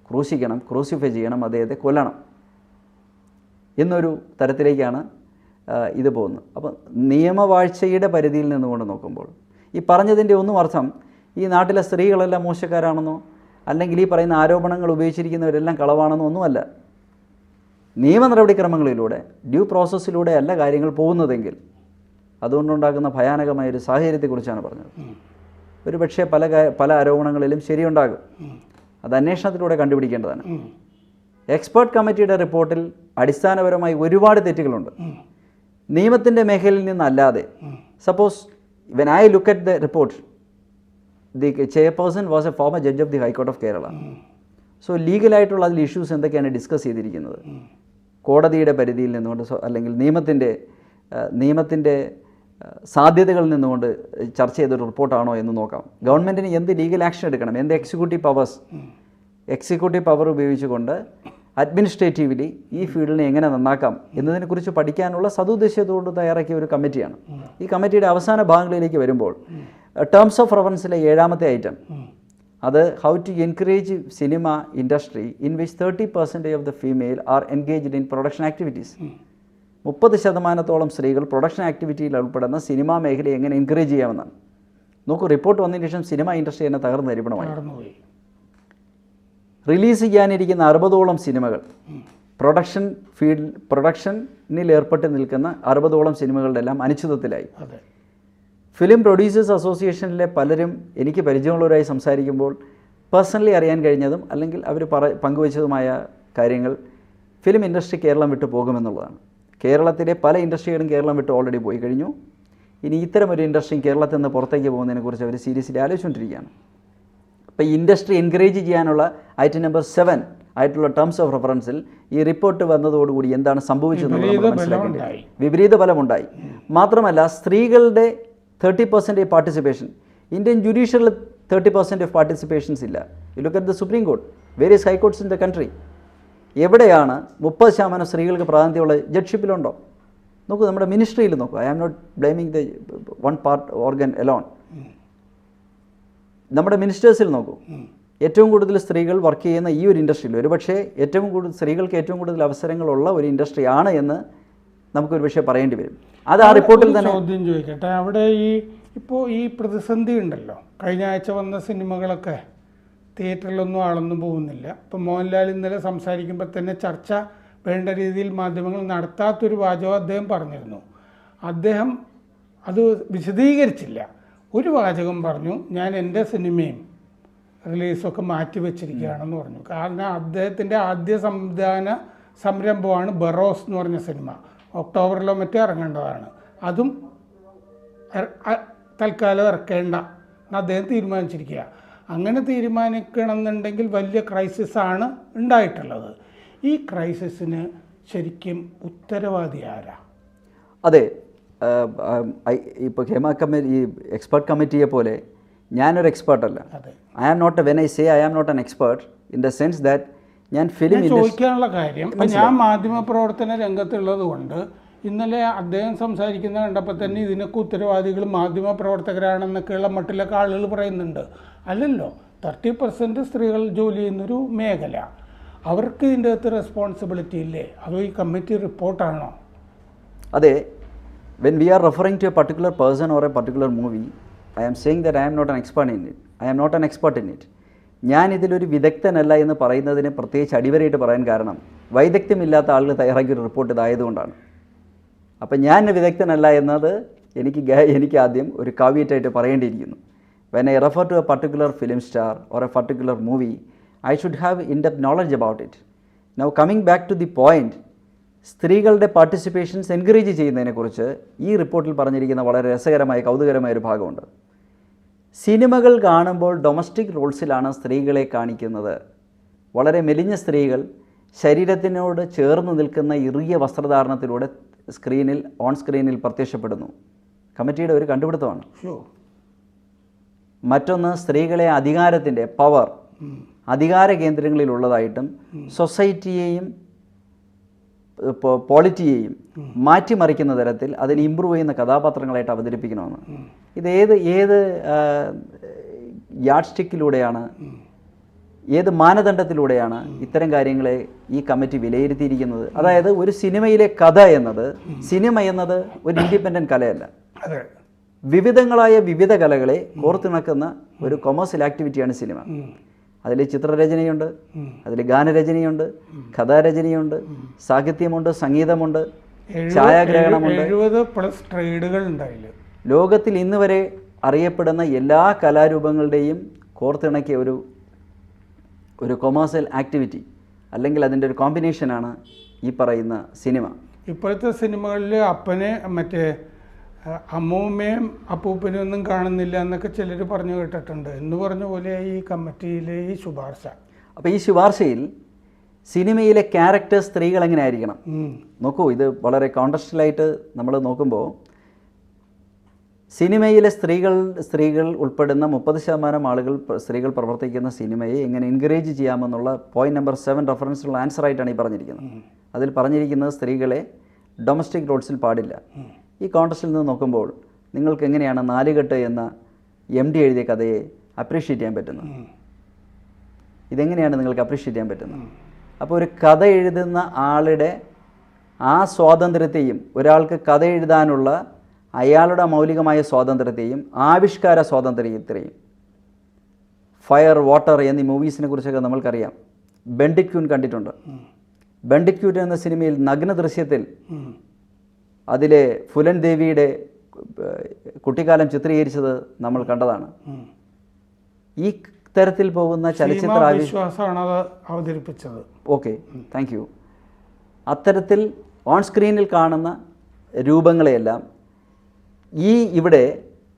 ക്രൂശിക്കണം, ക്രൂസിഫൈ ചെയ്യണം, അദ്ദേഹത്തെ കൊല്ലണം എന്നൊരു തരത്തിലേക്കാണ് ഇത് പോകുന്നത്. അപ്പം നിയമവാഴ്ചയുടെ പരിധിയിൽ നിന്നുകൊണ്ട് നോക്കുമ്പോൾ ഈ പറഞ്ഞതിൻ്റെ ഒന്നും അർത്ഥം ഈ നാട്ടിലെ സ്ത്രീകളെല്ലാം മോശക്കാരാണെന്നോ അല്ലെങ്കിൽ ഈ പറയുന്ന ആരോപണങ്ങൾ ഉപയോഗിച്ചിരിക്കുന്നവരെല്ലാം കളവാണെന്നോ ഒന്നുമല്ല. നിയമ നടപടിക്രമങ്ങളിലൂടെ ഡ്യൂ പ്രോസസ്സിലൂടെ അല്ല കാര്യങ്ങൾ പോകുന്നതെങ്കിൽ അതുകൊണ്ടുണ്ടാകുന്ന ഭയാനകമായൊരു സാഹചര്യത്തെക്കുറിച്ചാണ് പറഞ്ഞത്. ഒരു പക്ഷേ പല ആരോപണങ്ങളിലും ശരിയുണ്ടാകും, അത് അന്വേഷണത്തിലൂടെ കണ്ടുപിടിക്കേണ്ടതാണ്. എക്സ്പേർട്ട് കമ്മിറ്റിയുടെ റിപ്പോർട്ടിൽ അടിസ്ഥാനപരമായി ഒരുപാട് തെറ്റുകളുണ്ട്. നിയമത്തിൻ്റെ മേഖലയിൽ നിന്നല്ലാതെ suppose when I look at the report, the chairperson was a former judge of the high court of Kerala. So ലീഗലായിട്ടുള്ള അതിൽ ഇഷ്യൂസ് എന്തൊക്കെയാണ് ഡിസ്കസ് ചെയ്തിരിക്കുന്നത്, കോടതിയുടെ പരിധിയിൽ നിന്നുകൊണ്ട് അല്ലെങ്കിൽ നിയമത്തിൻ്റെ സാധ്യതകളിൽ നിന്നുകൊണ്ട് ചർച്ച ചെയ്തൊരു റിപ്പോർട്ടാണോ എന്ന് നോക്കാം. ഗവൺമെൻറ്റിന് എന്ത് ലീഗൽ ആക്ഷൻ എടുക്കണം, എന്ത് എക്സിക്യൂട്ടീവ് പവർ ഉപയോഗിച്ചുകൊണ്ട് അഡ്മിനിസ്ട്രേറ്റീവ്ലി ഈ ഫീൽഡിനെ എങ്ങനെ നന്നാക്കാം എന്നതിനെക്കുറിച്ച് പഠിക്കാനുള്ള സതുദ്ദേശത്തോട് തയ്യാറാക്കിയ ഒരു കമ്മിറ്റിയാണ്. ഈ കമ്മിറ്റിയുടെ അവസാന ഭാഗങ്ങളിലേക്ക് വരുമ്പോൾ ടേംസ് ഓഫ് റെഫറൻസിലെ 7ാമത്തെ ഐറ്റം, അത് how to encourage cinema industry in which 30% of the female are engaged in production activities. 30% സ്ത്രീകൾ പ്രൊഡക്ഷൻ ആക്ടിവിറ്റിയിൽ ഉൾപ്പെടുന്ന സിനിമാ മേഖലയെ എങ്ങനെ എൻകറേജ് ചെയ്യാമെന്നാണ്. നോക്കൂ, റിപ്പോർട്ട് വന്നതിന് ശേഷം സിനിമ ഇൻഡസ്ട്രി തന്നെ തകർന്ന് തരിപ്പണമായി. റിലീസ് ചെയ്യാനിരിക്കുന്ന 60ഓളം സിനിമകൾ, പ്രൊഡക്ഷനിൽ ഏർപ്പെട്ട് നിൽക്കുന്ന 60ഓളം സിനിമകളുടെ എല്ലാം അനിശ്ചിതത്വത്തിലായി. ഫിലിം പ്രൊഡ്യൂസേഴ്സ് അസോസിയേഷനിലെ പലരും എനിക്ക് പരിചയമുള്ളവരായി സംസാരിക്കുമ്പോൾ പേഴ്സണലി അറിയാൻ കഴിഞ്ഞതും അല്ലെങ്കിൽ അവർ പങ്കുവച്ചതുമായ കാര്യങ്ങൾ ഫിലിം ഇൻഡസ്ട്രി കേരളം വിട്ടു പോകുമെന്നുള്ളതാണ്. കേരളത്തിലെ പല ഇൻഡസ്ട്രികളും കേരളം വിട്ട് ഓൾറെഡി പോയി കഴിഞ്ഞു. ഇനി ഇത്തരമൊരു ഇൻഡസ്ട്രിയും കേരളത്തിൽ നിന്ന് പുറത്തേക്ക് പോകുന്നതിനെക്കുറിച്ച് അവർ സീരിയസ്ലി ആലോചിച്ചുകൊണ്ടിരിക്കുകയാണ്. അപ്പോൾ ഈ ഇൻഡസ്ട്രി എൻകറേജ് ചെയ്യാനുള്ള ഐറ്റം നമ്പർ 7 ആയിട്ടുള്ള ടേംസ് ഓഫ് റെഫറൻസിൽ ഈ റിപ്പോർട്ട് വന്നതോടുകൂടി എന്താണ് സംഭവിച്ചതെന്ന് നമ്മൾ മനസ്സിലാക്കേണ്ടത്. വിപരീത ഫലമുണ്ടായി. മാത്രമല്ല, സ്ത്രീകളുടെ 30% പാർട്ടിസിപ്പേഷൻ, ഇന്ത്യൻ ജുഡീഷ്യറിൽ 30% ഓഫ് പാർട്ടിസിപ്പേഷൻസ് ഇല്ല. You look at the supreme court, various high courts in the country. എവിടെയാണ് 30% സ്ത്രീകൾക്ക് പ്രാതിനിധ്യമുള്ള ജഡ്ഷിപ്പിലുണ്ടോ? നോക്കൂ, നമ്മുടെ മിനിസ്ട്രിയിൽ നോക്കൂ. I am not blaming the one part organ alone. നമ്മുടെ മിനിസ്റ്റേഴ്സിൽ നോക്കൂ, ഏറ്റവും കൂടുതൽ സ്ത്രീകൾ വർക്ക് ചെയ്യുന്ന ഈ ഒരു ഇൻഡസ്ട്രിയിൽ ഒരുപക്ഷേ സ്ത്രീകൾക്ക് ഏറ്റവും കൂടുതൽ അവസരങ്ങളുള്ള ഒരു ഇൻഡസ്ട്രി ആണ് എന്ന് നമുക്കൊരു പക്ഷേ പറയേണ്ടി വരും. അത് ആ റിപ്പോർട്ടിൽ തന്നെ. ചോദ്യം ചോദിക്കട്ടെ, അവിടെ ഈ ഇപ്പോൾ ഈ പ്രതിസന്ധി ഉണ്ടല്ലോ, കഴിഞ്ഞ ആഴ്ച വന്ന സിനിമകളൊക്കെ തിയേറ്ററിലൊന്നും ആളൊന്നും പോകുന്നില്ല. ഇപ്പം മോഹൻലാൽ ഇന്നലെ സംസാരിക്കുമ്പോൾ തന്നെ ചർച്ച വേണ്ട രീതിയിൽ മാധ്യമങ്ങൾ നടത്താത്തൊരു വാചകം അദ്ദേഹം പറഞ്ഞിരുന്നു. അദ്ദേഹം അത് വിശദീകരിച്ചില്ല. ഒരു വാചകം പറഞ്ഞു, ഞാൻ എൻ്റെ സിനിമയും റിലീസൊക്കെ മാറ്റിവെച്ചിരിക്കുകയാണെന്ന് പറഞ്ഞു. കാരണം അദ്ദേഹത്തിൻ്റെ ആദ്യ സംവിധാന സംരംഭമാണ് ബറോസ് എന്ന് പറഞ്ഞ സിനിമ. ഒക്ടോബറിലോ മറ്റോ ഇറങ്ങേണ്ടതാണ്. അതും തൽക്കാലം ഇറക്കേണ്ട എന്ന് അദ്ദേഹം തീരുമാനിച്ചിരിക്കുക. അങ്ങനെ തീരുമാനിക്കണമെന്നുണ്ടെങ്കിൽ വലിയ ക്രൈസിസാണ് ഉണ്ടായിട്ടുള്ളത്. ഈ ക്രൈസിസിന് ശരിക്കും ഉത്തരവാദി ആരാ? അതെ, ഇപ്പോൾ ഈ എക്സ്പേർട്ട് കമ്മിറ്റിയെ പോലെ ഞാനൊരു എക്സ്പേർട്ടല്ല. I am not when I say I am not an expert in the sense that ഞാൻ ഫിലിം ചോദിക്കാനുള്ള കാര്യം, ഞാൻ മാധ്യമപ്രവർത്തന രംഗത്തുള്ളത് കൊണ്ട് ഇന്നലെ അദ്ദേഹം സംസാരിക്കുന്ന കണ്ടപ്പോൾ തന്നെ ഇതിനൊക്കെ ഉത്തരവാദികൾ മാധ്യമപ്രവർത്തകരാണെന്നൊക്കെയുള്ള മട്ടിലൊക്കെ ആളുകൾ പറയുന്നുണ്ട്. അല്ലല്ലോ, 30% സ്ത്രീകൾ ജോലി ചെയ്യുന്നൊരു മേഖല, അവർക്ക് ഇതിൻ്റെ അകത്ത് റെസ്പോൺസിബിലിറ്റി ഇല്ലേ? അതോ ഈ കമ്മിറ്റി റിപ്പോർട്ടാണോ? അതെ, when we are referring to a particular person or a particular movie, I am saying that I am not an expert in it. I am not an expert in it. ഞാൻ ഇതിലൊരു വിദഗ്ധനല്ല എന്ന് പറയുന്നതിന് പ്രത്യേകിച്ച് അടിവരയിട്ട് പറയാൻ കാരണം വൈദഗ്ധ്യമില്ലാത്ത ആളുകൾ തയ്യാറാക്കിയൊരു റിപ്പോർട്ട് ഇതായതുകൊണ്ടാണ്. അപ്പം ഞാൻ വിദഗ്ധനല്ല എന്നത് എനിക്ക് ആദ്യം ഒരു കാവ്യറ്റായിട്ട് പറയേണ്ടിയിരിക്കുന്നു. When I refer to a particular film star or a particular movie, I should have in-depth knowledge about it. Now coming back to the point, സ്ത്രീകളുടെ പാർട്ടിസിപ്പേഷൻസ് എൻകറേജ് ചെയ്യുന്നതിനെക്കുറിച്ച് ഈ റിപ്പോർട്ടിൽ പറഞ്ഞിരിക്കുന്ന വളരെ രസകരമായ കൗതുകരമായ ഒരു ഭാഗമുണ്ട്. സിനിമകൾ കാണുമ്പോൾ ഡൊമസ്റ്റിക് റോൾസിലാണ് സ്ത്രീകളെ കാണിക്കുന്നത്. വളരെ മെലിഞ്ഞ സ്ത്രീകൾ ശരീരത്തിനോട് ചേർന്ന് നിൽക്കുന്ന ഇറുകിയ വസ്ത്രധാരണത്തിലൂടെ ഓൺ സ്ക്രീനിൽ പ്രത്യക്ഷപ്പെടുന്നു. കമ്മിറ്റിയുടെ ഒരു കണ്ടുപിടുത്തമാണ്. മറ്റൊന്ന്, സ്ത്രീകളെ അധികാരത്തിൻ്റെ അധികാര കേന്ദ്രങ്ങളിലുള്ളതായിട്ടും സൊസൈറ്റിയെയും പോളിറ്റിയെയും മാറ്റിമറിക്കുന്ന തരത്തിൽ അതിന് ഇമ്പ്രൂവ് ചെയ്യുന്ന കഥാപാത്രങ്ങളായിട്ട് അവതരിപ്പിക്കണമെന്ന്. ഇത് ഏത് യാഡ് സ്റ്റിക്കിലൂടെയാണ്, ഏത് മാനദണ്ഡത്തിലൂടെയാണ് ഇത്തരം കാര്യങ്ങളെ ഈ കമ്മിറ്റി വിലയിരുത്തിയിരിക്കുന്നത്? അതായത് ഒരു സിനിമയിലെ കഥ എന്നത്, സിനിമ എന്നത് ഒരു ഇൻഡിപെൻഡൻറ്റ് കലയല്ല. വിവിധങ്ങളായ വിവിധ കലകളെ കോർത്തിണക്കുന്ന ഒരു കൊമേഴ്സ്യൽ ആക്ടിവിറ്റിയാണ് സിനിമ. അതിൽ ചിത്രരചനയുണ്ട്, അതിൽ ഗാനരചനയുണ്ട്, കഥാരചനയുണ്ട്, സാഹിത്യമുണ്ട്, സംഗീതമുണ്ട്, ഛായാഗ്രഹണമുണ്ട്. 70+ ട്രേഡുകൾ ഉണ്ടായില്ല. ലോകത്തിൽ ഇന്ന് വരെ അറിയപ്പെടുന്ന എല്ലാ കലാരൂപങ്ങളുടെയും കോർത്തിണക്കിയ ഒരു കൊമേഴ്സ്യൽ ആക്ടിവിറ്റി അല്ലെങ്കിൽ അതിൻ്റെ ഒരു കോമ്പിനേഷനാണ് ഈ പറയുന്ന സിനിമ. ഇപ്പോഴത്തെ സിനിമകളിൽ അപ്പനെ മറ്റേ അമ്മൂമ്മയും അപ്പൂപ്പനും ഒന്നും കാണുന്നില്ല എന്നൊക്കെ ചിലർ പറഞ്ഞു കേട്ടിട്ടുണ്ട്. എന്ന് പറഞ്ഞ പോലെ ഈ കമ്മിറ്റിയിലെ ഈ ശുപാർശ. അപ്പോൾ ഈ ശുപാർശയിൽ സിനിമയിലെ ക്യാരക്ടേഴ്സ് സ്ത്രീകൾ എങ്ങനെ ആയിരിക്കണം നോക്കൂ. ഇത് വളരെ കോൺട്രസ്റ്റിലായിട്ട് നമ്മൾ നോക്കുമ്പോൾ സിനിമയിലെ സ്ത്രീകൾ ഉൾപ്പെടുന്ന 30% ആളുകൾ സ്ത്രീകൾ പ്രവർത്തിക്കുന്ന സിനിമയെ എങ്ങനെ എൻകറേജ് ചെയ്യാമെന്നുള്ള പോയിന്റ് നമ്പർ 7 റെഫറൻസിലുള്ള ആൻസറായിട്ടാണ് ഈ പറഞ്ഞിരിക്കുന്നത്. അതിൽ പറഞ്ഞിരിക്കുന്നത് സ്ത്രീകളെ ഡൊമസ്റ്റിക് റോൾസിൽ പാടില്ല. ഈ കോൺടെസ്റ്റിൽ നിന്ന് നോക്കുമ്പോൾ നിങ്ങൾക്ക് എങ്ങനെയാണ് നാലുകെട്ട് എന്ന MD എഴുതിയ കഥയെ അപ്രീഷിയേറ്റ് ചെയ്യാൻ പറ്റുന്നത്? ഇതെങ്ങനെയാണ് നിങ്ങൾക്ക് അപ്രീഷിയേറ്റ് ചെയ്യാൻ പറ്റുന്നത്? അപ്പോൾ ഒരു കഥ എഴുതുന്ന ആളുടെ ആ സ്വാതന്ത്ര്യത്തെയും, ഒരാൾക്ക് കഥ എഴുതാനുള്ള അയാളുടെ മൗലികമായ സ്വാതന്ത്ര്യത്തെയും ആവിഷ്കാര സ്വാതന്ത്ര്യത്തെയും, ഫയർ, വാട്ടർ എന്നീ മൂവീസിനെ കുറിച്ചൊക്കെ നമ്മൾക്കറിയാം. ബെൻഡിക്യൂൻ കണ്ടിട്ടുണ്ട്. ബെൻഡിക്യൂൻ എന്ന സിനിമയിൽ നഗ്ന ദൃശ്യത്തിൽ അതിലെ ഫുലൻ ദേവിയുടെ കുട്ടിക്കാലം ചിത്രീകരിച്ചത് നമ്മൾ കണ്ടതാണ്. ഈ തരത്തിൽ പോകുന്ന ചലച്ചിത്ര അവതരിപ്പിച്ചത്. Okay, thank you. അത്തരത്തിൽ ഓൺ സ്ക്രീനിൽ കാണുന്ന രൂപങ്ങളെയെല്ലാം ഇവിടെ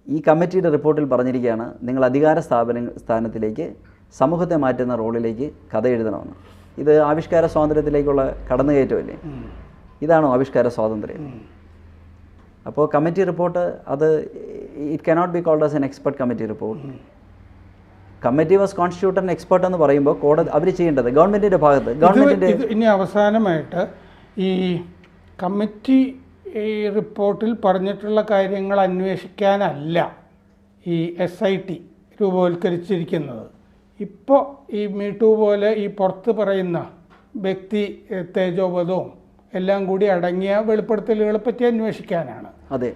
ഈ കമ്മിറ്റിയുടെ റിപ്പോർട്ടിൽ പറഞ്ഞിരിക്കുകയാണ്, നിങ്ങൾ അധികാര സ്ഥാനത്തിലേക്ക്, സമൂഹത്തെ മാറ്റുന്ന റോളിലേക്ക് കഥ എഴുതണമെന്ന്. ഇത് ആവിഷ്കാര സ്വാതന്ത്ര്യത്തിലേക്കുള്ള കടന്നുകയറ്റമല്ലേ? ഇതാണോ ആവിഷ്കാര സ്വാതന്ത്ര്യം? അപ്പോൾ കമ്മിറ്റി റിപ്പോർട്ട് അത് it cannot be called as an expert committee report. Committee was constituted expert എന്ന് പറയുമ്പോൾ കോടതി അവർ ചെയ്യേണ്ടത് ഗവൺമെൻറ്റിൻ്റെ ഭാഗത്ത് ഇനി അവസാനമായിട്ട് ഈ കമ്മിറ്റി ഈ റിപ്പോർട്ടിൽ പറഞ്ഞിട്ടുള്ള കാര്യങ്ങൾ അന്വേഷിക്കാനല്ല ഈ SIT രൂപവൽക്കരിച്ചിരിക്കുന്നത്. ഇപ്പോൾ ഈ മീറ്റു പോലെ ഈ പുറത്ത് പറയുന്ന വ്യക്തി തേജോവധവും എല്ലാം കൂടി അടങ്ങിയ വെളിപ്പെടുത്തലുകളെ പറ്റി അന്വേഷിക്കാനാണ്. അതെ,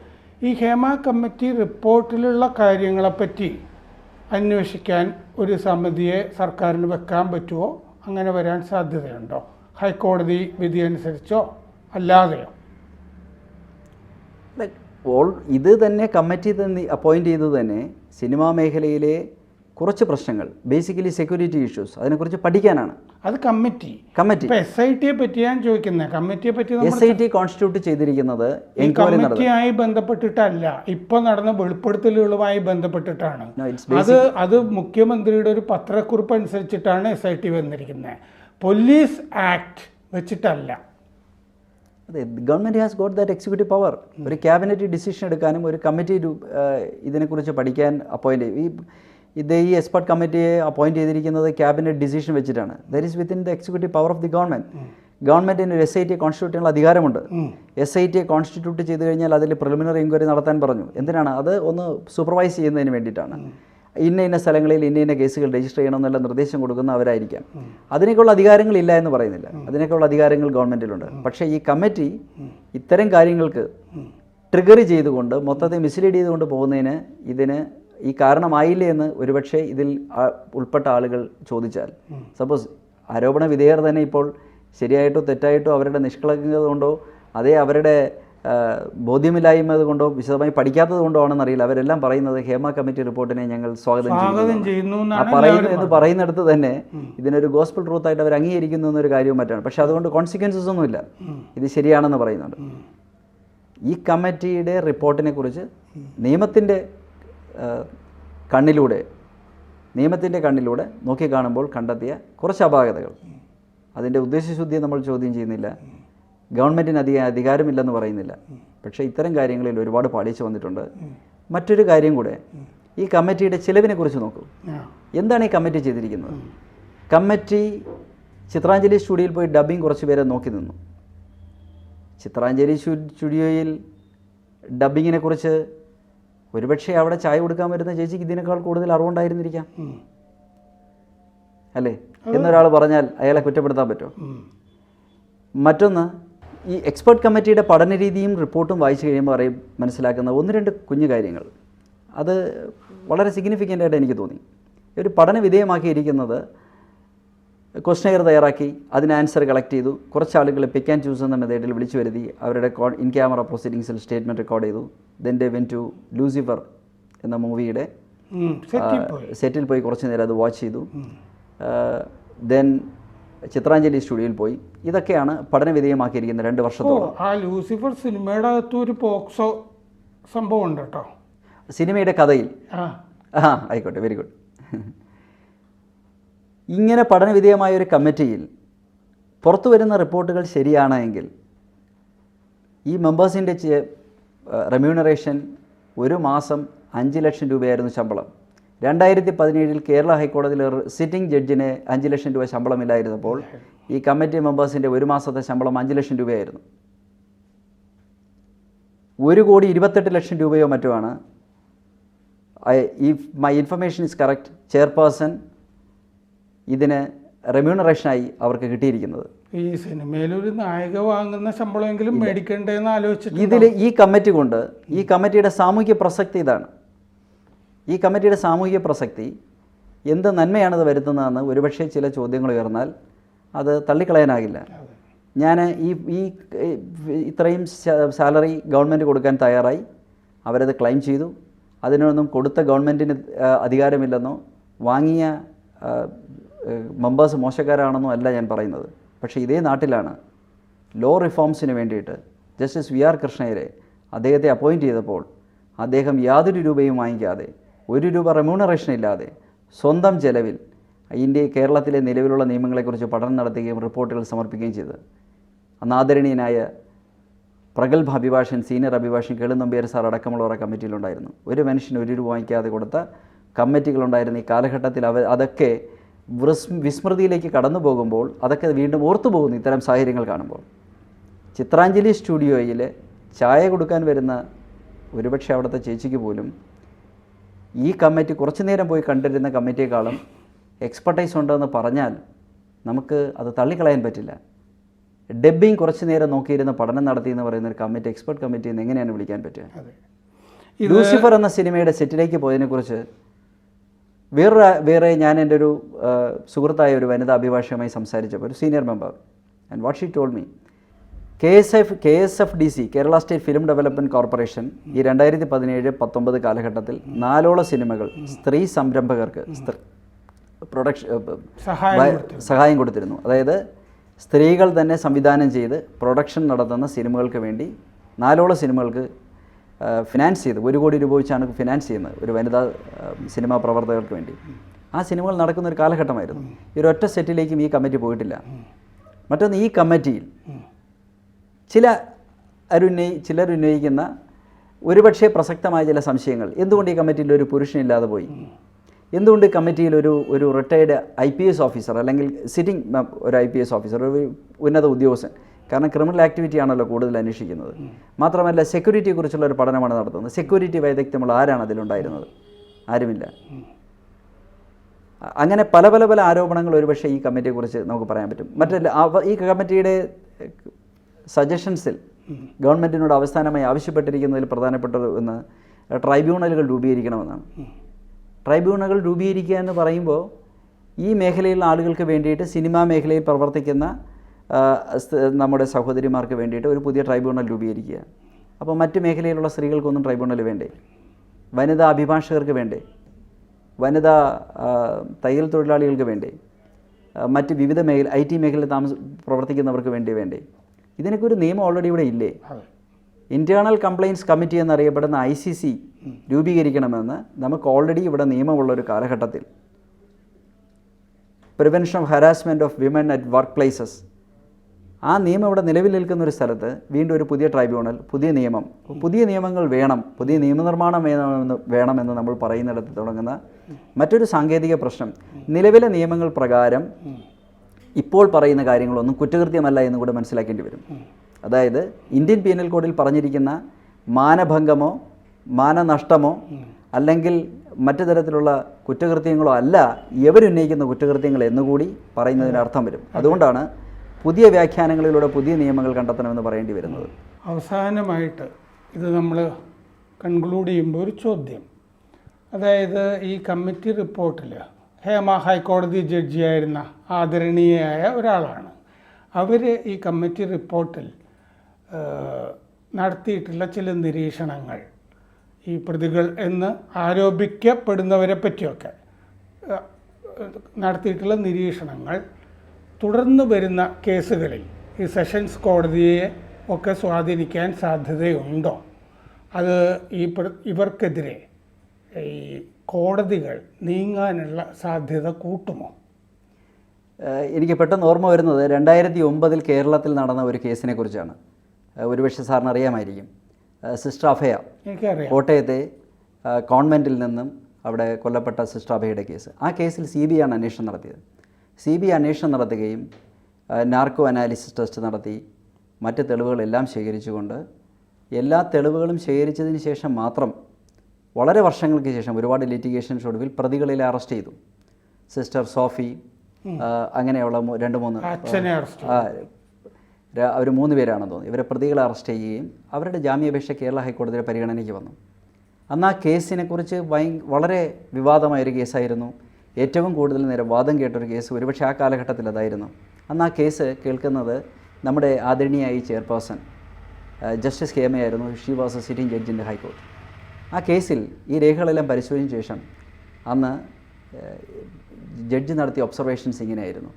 ഈ ഹേമ കമ്മിറ്റി റിപ്പോർട്ടിലുള്ള കാര്യങ്ങളെപ്പറ്റി അന്വേഷിക്കാൻ ഒരു സമിതിയെ സർക്കാരിന് വെക്കാൻ പറ്റുമോ? അങ്ങനെ വരാൻ സാധ്യതയുണ്ടോ? ഹൈക്കോടതി വിധി അനുസരിച്ചോ അല്ലാതെയോ? ഇത് തന്നെ കമ്മിറ്റി തന്നെ അപ്പോയിൻറ്റ് ചെയ്തത് തന്നെ സിനിമാ മേഖലയിലെ കുറച്ച് പ്രശ്നങ്ങൾ, ബേസിക്കലി സെക്യൂരിറ്റി ഇഷ്യൂസ്, അതിനെക്കുറിച്ച് പഠിക്കാനാണ്. അത് കമ്മിറ്റി SIT പറ്റി ഞാൻ ചോദിക്കുന്നത്. കമ്മിറ്റിയെ പറ്റി SIT കോൺസ്റ്റിറ്റ്യൂട്ട് ചെയ്തിരിക്കുന്നത് കമ്മിറ്റിയായി ബന്ധപ്പെട്ടിട്ടല്ല, ഇപ്പൊ നടന്ന വെളിപ്പെടുത്തലുകളുമായി ബന്ധപ്പെട്ടിട്ടാണ്. അത് മുഖ്യമന്ത്രിയുടെ ഒരു പത്രക്കുറിപ്പ് അനുസരിച്ചിട്ടാണ് SIT വന്നിരിക്കുന്നത്. പോലീസ് ആക്ട് വെച്ചിട്ടല്ല. അതെ, government has got that executive power. ഒരു ക്യാബിനറ്റ് ഡിസിഷൻ എടുക്കാനും ഒരു കമ്മിറ്റി ഇതിനെക്കുറിച്ച് പഠിക്കാൻ ഈ എക്സ്പെർട്ട് കമ്മിറ്റിയെ അപ്പോയിൻറ്റ് ചെയ്തിരിക്കുന്നത് ക്യാബിനറ്റ് ഡിസിഷൻ വെച്ചിട്ടാണ്. That is within the executive power of the government. ഗവൺമെൻറ്റിന് ഒരു SIT കോൺസ്റ്റിറ്റ്യൂട്ട് ചെയ്യാനുള്ള അധികാരമുണ്ട്. SIT കോൺസ്റ്റിറ്റ്യൂട്ട് ചെയ്ത് കഴിഞ്ഞാൽ അതിൽ പ്രിലിമിനറി എൻക്വയറി നടത്താൻ പറഞ്ഞു. എന്തിനാണ്? അത് ഒന്ന് സൂപ്പർവൈസ് ചെയ്യുന്നതിന് വേണ്ടിയിട്ടാണ്. ഇന്ന സ്ഥലങ്ങളിൽ ഇന്ന കേസുകൾ രജിസ്റ്റർ ചെയ്യണമെന്നുള്ള നിർദ്ദേശം കൊടുക്കുന്ന അവരായിരിക്കാം. അതിനേക്കുള്ള അധികാരങ്ങളില്ല എന്ന് പറയുന്നില്ല, അതിനേക്കുള്ള അധികാരങ്ങൾ ഗവൺമെൻറ്റിലുണ്ട്. പക്ഷേ ഈ കമ്മിറ്റി ഇത്തരം കാര്യങ്ങൾക്ക് ട്രിഗർ ചെയ്തുകൊണ്ട് മൊത്തത്തെ മിസ്ലീഡ് ചെയ്തുകൊണ്ട് പോകുന്നതിന് ഈ കാരണമായില്ലേ എന്ന് ഒരുപക്ഷെ ഇതിൽ ഉൾപ്പെട്ട ആളുകൾ ചോദിച്ചാൽ, സപ്പോസ് ആരോപണ വിധേയർ തന്നെ ഇപ്പോൾ ശരിയായിട്ടോ തെറ്റായിട്ടോ അവരുടെ നിഷ്കളങ്കത കൊണ്ടോ അതേ അവരുടെ ബോധ്യമില്ലായ്മ കൊണ്ടോ വിശദമായി പഠിക്കാത്തത് കൊണ്ടോ ആണെന്നറിയില്ല, അവരെല്ലാം പറയുന്നത് ഹേമ കമ്മിറ്റി റിപ്പോർട്ടിനെ ഞങ്ങൾ സ്വാഗതം ചെയ്യുന്നു എന്ന് പറയുന്നിടത്ത് തന്നെ ഇതിനൊരു ഗോസ്പൽ ട്രൂത്തായിട്ട് അവർ അംഗീകരിക്കുന്നു എന്നൊരു കാര്യവും മറ്റാണ്. പക്ഷെ അതുകൊണ്ട് കോൺസിക്വൻസസ് ഒന്നുമില്ല, ഇത് ശരിയാണെന്ന് പറയുന്നുണ്ട്. ഈ കമ്മിറ്റിയുടെ റിപ്പോർട്ടിനെ കുറിച്ച് നിയമത്തിൻ്റെ കണ്ണിലൂടെ നോക്കിക്കാണുമ്പോൾ കണ്ടെത്തിയ കുറച്ച് അപാകതകൾ, അതിൻ്റെ ഉദ്ദേശശുദ്ധിയെ നമ്മൾ ചോദ്യം ചെയ്യുന്നില്ല, ഗവൺമെൻറ്റിന് അധികാരമില്ലെന്ന് പറയുന്നില്ല. പക്ഷേ ഇത്തരം കാര്യങ്ങളിൽ ഒരുപാട് പാളിച്ച വന്നിട്ടുണ്ട്. മറ്റൊരു കാര്യം കൂടെ, ഈ കമ്മിറ്റിയുടെ ചിലവിനെ കുറിച്ച് നോക്കൂ. എന്താണ് ഈ കമ്മിറ്റി ചെയ്തിരിക്കുന്നത്? കമ്മിറ്റി ചിത്രാഞ്ജലി സ്റ്റുഡിയോയിൽ പോയി ഡബ്ബിങ് കുറച്ച് പേരെ നോക്കി നിന്നു. ചിത്രാഞ്ജലി സ്റ്റുഡിയോയിൽ ഡബ്ബിങ്ങിനെ കുറിച്ച് ഒരുപക്ഷെ അവിടെ ചായ കൊടുക്കാൻ വരുന്ന ചേച്ചിക്ക് ഇതിനേക്കാൾ കൂടുതൽ അറിവുണ്ടായിരുന്നിരിക്കാം, അല്ലേ എന്നൊരാൾ പറഞ്ഞാൽ അയാളെ കുറ്റപ്പെടുത്താൻ പറ്റുമോ? മറ്റൊന്ന്, ഈ എക്സ്പെർട്ട് കമ്മിറ്റിയുടെ പഠനരീതിയും റിപ്പോർട്ടും വായിച്ചു കഴിയുമ്പോൾ മനസ്സിലാക്കുന്ന ഒന്ന് രണ്ട് കുഞ്ഞു കാര്യങ്ങൾ, അത് വളരെ സിഗ്നിഫിക്കൻ്റ് ആയിട്ട് എനിക്ക് തോന്നി. ഒരു പഠന വിധേയമാക്കിയിരിക്കുന്നത് ക്വസ്റ്റനെയർ തയ്യാറാക്കി അതിന് ആൻസർ കളക്ട് ചെയ്തു, കുറച്ച് ആളുകൾ പിക്ക് ആൻഡ് ചൂസ് എന്ന മെത്തേഡിൽ വിളിച്ചു വരുത്തി അവരുടെ ഇൻ ക്യാമറ പ്രൊസീഡിങ്സിൽ സ്റ്റേറ്റ്മെൻറ്റ് റെക്കോർഡ് ചെയ്തു. Then they went to Lucifer എന്ന മൂവിയുടെ സെറ്റിൽ പോയി കുറച്ച് നേരം അത് വാച്ച് ചെയ്തു. ദെൻ ചിത്രാഞ്ജലി സ്റ്റുഡിയോയിൽ പോയി. ഇതൊക്കെയാണ് പഠന വിധേയമാക്കിയിരിക്കുന്നത് 2 വർഷത്തോളം. ആ ലൂസിഫർ സിനിമയുടെ അകത്ത് ഒരു പോക്സോ സംഭവം ഉണ്ട് കേട്ടോ, സിനിമയുടെ കഥയിൽ. ആയിക്കോട്ടെ, വെരി ഗുഡ്. ഇങ്ങനെ പഠനവിധേയമായ ഒരു കമ്മിറ്റിയിൽ പുറത്തു വരുന്ന റിപ്പോർട്ടുകൾ ശരിയാണെങ്കിൽ ഈ മെമ്പേഴ്സിൻ്റെ റെമ്യൂണറേഷൻ ഒരു മാസം 5 ലക്ഷം രൂപയായിരുന്നു ശമ്പളം. 2017 കേരള ഹൈക്കോടതിയിൽ സിറ്റിംഗ് ജഡ്ജിന് 5 ലക്ഷം രൂപ ശമ്പളമില്ലായിരുന്നപ്പോൾ ഈ കമ്മിറ്റി മെമ്പേഴ്സിൻ്റെ ഒരു മാസത്തെ ശമ്പളം 5 ലക്ഷം രൂപയായിരുന്നു. 1,28,00,000 രൂപയോ മറ്റോ ആണ്. If my information is correct, chairperson ഇതിന് റെമ്യൂണറേഷനായി അവർക്ക് കിട്ടിയിരിക്കുന്നത്. ഈ സിനിമയിലൊരു നായിക വാങ്ങുന്ന ശമ്പളമെങ്കിലും മേടിക്കണ്ടേന്ന് ആലോചിച്ചിട്ട് ഇതിൽ ഈ കമ്മിറ്റിയുടെ സാമൂഹിക പ്രസക്തി ഇതാണ്. ഈ കമ്മിറ്റിയുടെ സാമൂഹിക പ്രസക്തി എന്ത് നന്മയാണത് വരുത്തുന്നതെന്ന് ഒരുപക്ഷെ ചില ചോദ്യങ്ങൾ ഉയർന്നാൽ അത് തള്ളിക്കളയാനാകില്ല. ഞാൻ ഈ ഇത്രയും സാലറി ഗവൺമെൻറ് കൊടുക്കാൻ തയ്യാറായി, അവരത് ക്ലെയിം ചെയ്തു. അതിനൊന്നും കൊടുത്ത ഗവൺമെൻറ്റിന് അധികാരമില്ലെന്നോ വാങ്ങിയ മെമ്പേഴ്സ് മോശക്കാരാണെന്നോ അല്ല ഞാൻ പറയുന്നത്. പക്ഷേ ഇതേ നാട്ടിലാണ് ലോ റിഫോംസിന് വേണ്ടിയിട്ട് ജസ്റ്റിസ് VR കൃഷ്ണയ്യരെ അദ്ദേഹത്തെ അപ്പോയിൻറ്റ് ചെയ്തപ്പോൾ അദ്ദേഹം യാതൊരു രൂപയും വാങ്ങിക്കാതെ, 1 രൂപ റെമ്യൂണറേഷൻ ഇല്ലാതെ സ്വന്തം ചെലവിൽ കേരളത്തിലെ നിലവിലുള്ള നിയമങ്ങളെക്കുറിച്ച് പഠനം നടത്തുകയും റിപ്പോർട്ടുകൾ സമർപ്പിക്കുകയും ചെയ്തത്. അന്ന് ആദരണീയനായ പ്രഗത്ഭ അഭിഭാഷൻ, സീനിയർ അഭിഭാഷൻ കേളു നമ്പ്യാർ സാർ അടക്കമുള്ളവർ കമ്മിറ്റിയിലുണ്ടായിരുന്നു. ഒരു മനുഷ്യന് 1 രൂപ വാങ്ങിക്കാതെ കൊടുത്ത കമ്മിറ്റികളുണ്ടായിരുന്ന ഈ കാലഘട്ടത്തിൽ അതൊക്കെ വിസ്മൃതിയിലേക്ക് കടന്നു പോകുമ്പോൾ അതൊക്കെ വീണ്ടും ഓർത്തു പോകുന്നു ഇത്തരം സാഹചര്യങ്ങൾ കാണുമ്പോൾ. ചിത്രാഞ്ജലി സ്റ്റുഡിയോയിൽ ചായ കൊടുക്കാൻ വരുന്ന ഒരുപക്ഷെ അവിടുത്തെ ചേച്ചിക്ക് പോലും ഈ കമ്മിറ്റി കുറച്ചു നേരം പോയി കണ്ടിരുന്ന കമ്മിറ്റിയെക്കാളും എക്സ്പെർട്ടൈസ് ഉണ്ടെന്ന് പറഞ്ഞാൽ നമുക്ക് അത് തള്ളിക്കളയാൻ പറ്റില്ല. ഡബ്ബിങ് കുറച്ച് നേരം നോക്കിയിരുന്ന പഠനം നടത്തി എന്ന് പറയുന്ന ഒരു കമ്മിറ്റി എക്സ്പെർട്ട് കമ്മിറ്റി എന്ന് എങ്ങനെയാണ് വിളിക്കാൻ പറ്റുക? ലൂസിഫർ എന്ന സിനിമയുടെ സെറ്റിലേക്ക് പോയതിനെക്കുറിച്ച് വേറെ ഞാൻ എൻ്റെ ഒരു സുഹൃത്തായ ഒരു വനിതാ അഭിഭാഷകമായി സംസാരിച്ചപ്പോൾ ഒരു senior member and what she told me KSFDC Kerala state film development corporation ഈ 2017-19 കാലഘട്ടത്തിൽ 4ഓളം സിനിമകൾ സ്ത്രീ സംരംഭകർക്ക് സഹായം കൊടുത്തിരുന്നു. അതായത് സ്ത്രീകൾ തന്നെ സംവിധാനം ചെയ്ത് പ്രൊഡക്ഷൻ നടത്തുന്ന സിനിമകൾക്ക് വേണ്ടി 4ഓളം സിനിമകൾക്ക് ഫിനാൻസ് ചെയ്ത് 1 കോടി രൂപ വെച്ചാണ് ഫിനാൻസ് ചെയ്യുന്നത് ഒരു വനിതാ സിനിമാ പ്രവർത്തകർക്ക് വേണ്ടി. ആ സിനിമകൾ നടക്കുന്ന ഒരു കാലഘട്ടമായിരുന്നു. ഈ ഒരൊറ്റ സെറ്റിലേക്കും ഈ കമ്മിറ്റി പോയിട്ടില്ല. മറ്റൊന്ന്, ഈ കമ്മിറ്റിയിൽ ചിലർ ഉന്നയിക്കുന്ന ഒരുപക്ഷെ പ്രസക്തമായ ചില സംശയങ്ങൾ. എന്തുകൊണ്ട് ഈ കമ്മിറ്റിയിൽ ഒരു പുരുഷനില്ലാതെ പോയി? എന്തുകൊണ്ട് കമ്മിറ്റിയിൽ ഒരു റിട്ടയർഡ് IPS ഓഫീസർ അല്ലെങ്കിൽ സിറ്റിംഗ് ഒരു IPS ഓഫീസർ, ഒരു ഉന്നത ഉദ്യോഗസ്ഥൻ? കാരണം ക്രിമിനൽ ആക്ടിവിറ്റി ആണല്ലോ കൂടുതൽ അന്വേഷിക്കുന്നത്. മാത്രമല്ല സെക്യൂരിറ്റിയെക്കുറിച്ചുള്ള ഒരു പഠനമാണ് നടത്തുന്നത്. സെക്യൂരിറ്റി വൈദഗ്ധ്യമുള്ള ആരാണ് അതിലുണ്ടായിരുന്നത്? ആരുമില്ല. അങ്ങനെ പല ആരോപണങ്ങൾ ഒരുപക്ഷെ ഈ കമ്മിറ്റിയെക്കുറിച്ച് നമുക്ക് പറയാൻ പറ്റും. ഈ കമ്മിറ്റിയുടെ സജഷൻസിൽ ഗവൺമെൻറ്റിനോട് അവസാനമായി ആവശ്യപ്പെട്ടിരിക്കുന്നതിൽ പ്രധാനപ്പെട്ട ഒന്ന് ട്രൈബ്യൂണലുകൾ രൂപീകരിക്കണമെന്നാണ്. ട്രൈബ്യൂണലുകൾ രൂപീകരിക്കുക എന്ന് പറയുമ്പോൾ ഈ മേഖലയിലുള്ള ആളുകൾക്ക് വേണ്ടിയിട്ട്, സിനിമാ മേഖലയിൽ പ്രവർത്തിക്കുന്ന നമ്മുടെ സഹോദരിമാർക്ക് വേണ്ടിയിട്ട് ഒരു പുതിയ ട്രൈബ്യൂണൽ രൂപീകരിക്കുക. അപ്പോൾ മറ്റ് മേഖലയിലുള്ള സ്ത്രീകൾക്കൊന്നും ട്രൈബ്യൂണൽ വേണ്ടേ? വനിതാ അഭിഭാഷകർക്ക് വേണ്ടേ? വനിതാ തയ്യൽ തൊഴിലാളികൾക്ക് വേണ്ടേ? മറ്റ് വിവിധ IT മേഖലയിൽ പ്രവർത്തിക്കുന്നവർക്ക് വേണ്ടേ? ഇതിനൊക്കെ ഒരു നിയമം ഓൾറെഡി ഇവിടെ ഇല്ലേ? ഇൻറ്റേർണൽ കംപ്ലയിൻസ് കമ്മിറ്റി എന്നറിയപ്പെടുന്ന ICC രൂപീകരിക്കണമെന്ന് നമുക്ക് ഓൾറെഡി ഇവിടെ നിയമമുള്ളൊരു കാലഘട്ടത്തിൽ, prevention of harassment of women at work places, ആ നിയമം ഇവിടെ നിലവിൽ നിൽക്കുന്ന ഒരു സ്ഥലത്ത് വീണ്ടും ഒരു പുതിയ ട്രൈബ്യൂണൽ, പുതിയ നിയമങ്ങൾ വേണം, പുതിയ നിയമനിർമ്മാണം വേണമെന്ന് നമ്മൾ പറയുന്നിടത്ത് തുടങ്ങുന്ന മറ്റൊരു സാങ്കേതിക പ്രശ്നം, നിലവിലെ നിയമങ്ങൾ പ്രകാരം ഇപ്പോൾ പറയുന്ന കാര്യങ്ങളൊന്നും കുറ്റകൃത്യമല്ല എന്ന് കൂടെ മനസ്സിലാക്കേണ്ടി വരും. അതായത് ഇന്ത്യൻ പീനൽ കോഡിൽ പറഞ്ഞിരിക്കുന്ന മാനഭംഗമോ മാനനഷ്ടമോ അല്ലെങ്കിൽ മറ്റു തരത്തിലുള്ള കുറ്റകൃത്യങ്ങളോ അല്ല ഇവരുന്നയിക്കുന്ന കുറ്റകൃത്യങ്ങൾ എന്നുകൂടി പറയുന്നതിന് അർത്ഥം വരും. അതുകൊണ്ടാണ് പുതിയ വ്യാഖ്യാനങ്ങളിലൂടെ പുതിയ നിയമങ്ങൾ കണ്ടെത്തണമെന്ന് പറയേണ്ടി വരുന്നത്. അവസാനമായിട്ട് ഇത് നമ്മൾ കൺക്ലൂഡ് ചെയ്യുമ്പോൾ ഒരു ചോദ്യം, അതായത് ഈ കമ്മിറ്റി റിപ്പോർട്ടിൽ ഹേമ ഹൈക്കോടതി ജഡ്ജിയായിരുന്ന ആദരണീയയായ ഒരാളാണ്. അവർ ഈ കമ്മിറ്റി റിപ്പോർട്ടിൽ നടത്തിയിട്ടുള്ള ചില നിരീക്ഷണങ്ങൾ, ഈ പ്രതികൾ എന്ന് ആരോപിക്കപ്പെടുന്നവരെ പറ്റിയൊക്കെ നടത്തിയിട്ടുള്ള നിരീക്ഷണങ്ങൾ തുടർന്ന് വരുന്ന കേസുകളിൽ ഈ സെഷൻസ് കോടതിയെ ഒക്കെ സ്വാധീനിക്കാൻ സാധ്യതയുണ്ടോ? അത് ഇവർക്കെതിരെ ഈ കോടതികൾ നീങ്ങാനുള്ള സാധ്യത കൂട്ടുമോ? എനിക്ക് പെട്ടെന്ന് ഓർമ്മ വരുന്നത് 2009 കേരളത്തിൽ നടന്ന ഒരു കേസിനെ കുറിച്ചാണ്. ഒരുപക്ഷെ സാറിന് അറിയാമായിരിക്കും. സിസ്റ്റർ അഭയ, കോട്ടയത്തെ കോൺവെൻറ്റിൽ നിന്നും അവിടെ കൊല്ലപ്പെട്ട സിസ്റ്റർ അഭയയുടെ കേസ്. ആ കേസിൽ CBI ആണ് അന്വേഷണം നടത്തിയത്. CBI അന്വേഷണം നടത്തുകയും നാർക്കോ അനാലിസിസ് ടെസ്റ്റ് നടത്തി മറ്റ് തെളിവുകളെല്ലാം ശേഖരിച്ചുകൊണ്ട്, എല്ലാ തെളിവുകളും ശേഖരിച്ചതിന് ശേഷം മാത്രം വളരെ വർഷങ്ങൾക്ക് ശേഷം ഒരുപാട് ലിറ്റിഗേഷൻസ് ഒടുവിൽ പ്രതികളെ അറസ്റ്റ് ചെയ്തു. സിസ്റ്റർ സോഫി, അങ്ങനെയുള്ള 2-3 അവർ 3 പേരാണെന്ന് തോന്നി. ഇവരെ പ്രതികളെ അറസ്റ്റ് ചെയ്യുകയും അവരുടെ ജാമ്യാപേക്ഷ കേരള ഹൈക്കോടതിയുടെ പരിഗണനയ്ക്ക് വന്നു. അന്ന് ആ കേസിനെക്കുറിച്ച് വളരെ വിവാദമായൊരു കേസായിരുന്നു. ഏറ്റവും കൂടുതൽ നേരം വാദം കേട്ടൊരു കേസ് ഒരുപക്ഷെ ആ കാലഘട്ടത്തിൽ അതായിരുന്നു. അന്ന് ആ കേസ് കേൾക്കുന്നത് നമ്മുടെ ആദരണീയായി ചെയർപേഴ്സൺ ജസ്റ്റിസ് ഹേമയായിരുന്നു. She was a sitting judge in the ഹൈക്കോടതി. ആ കേസിൽ ഈ രേഖകളെല്ലാം പരിശോധിച്ച ശേഷം അന്ന് ജഡ്ജി നടത്തിയ ഒബ്സർവേഷൻസ് ഇങ്ങനെയായിരുന്നു: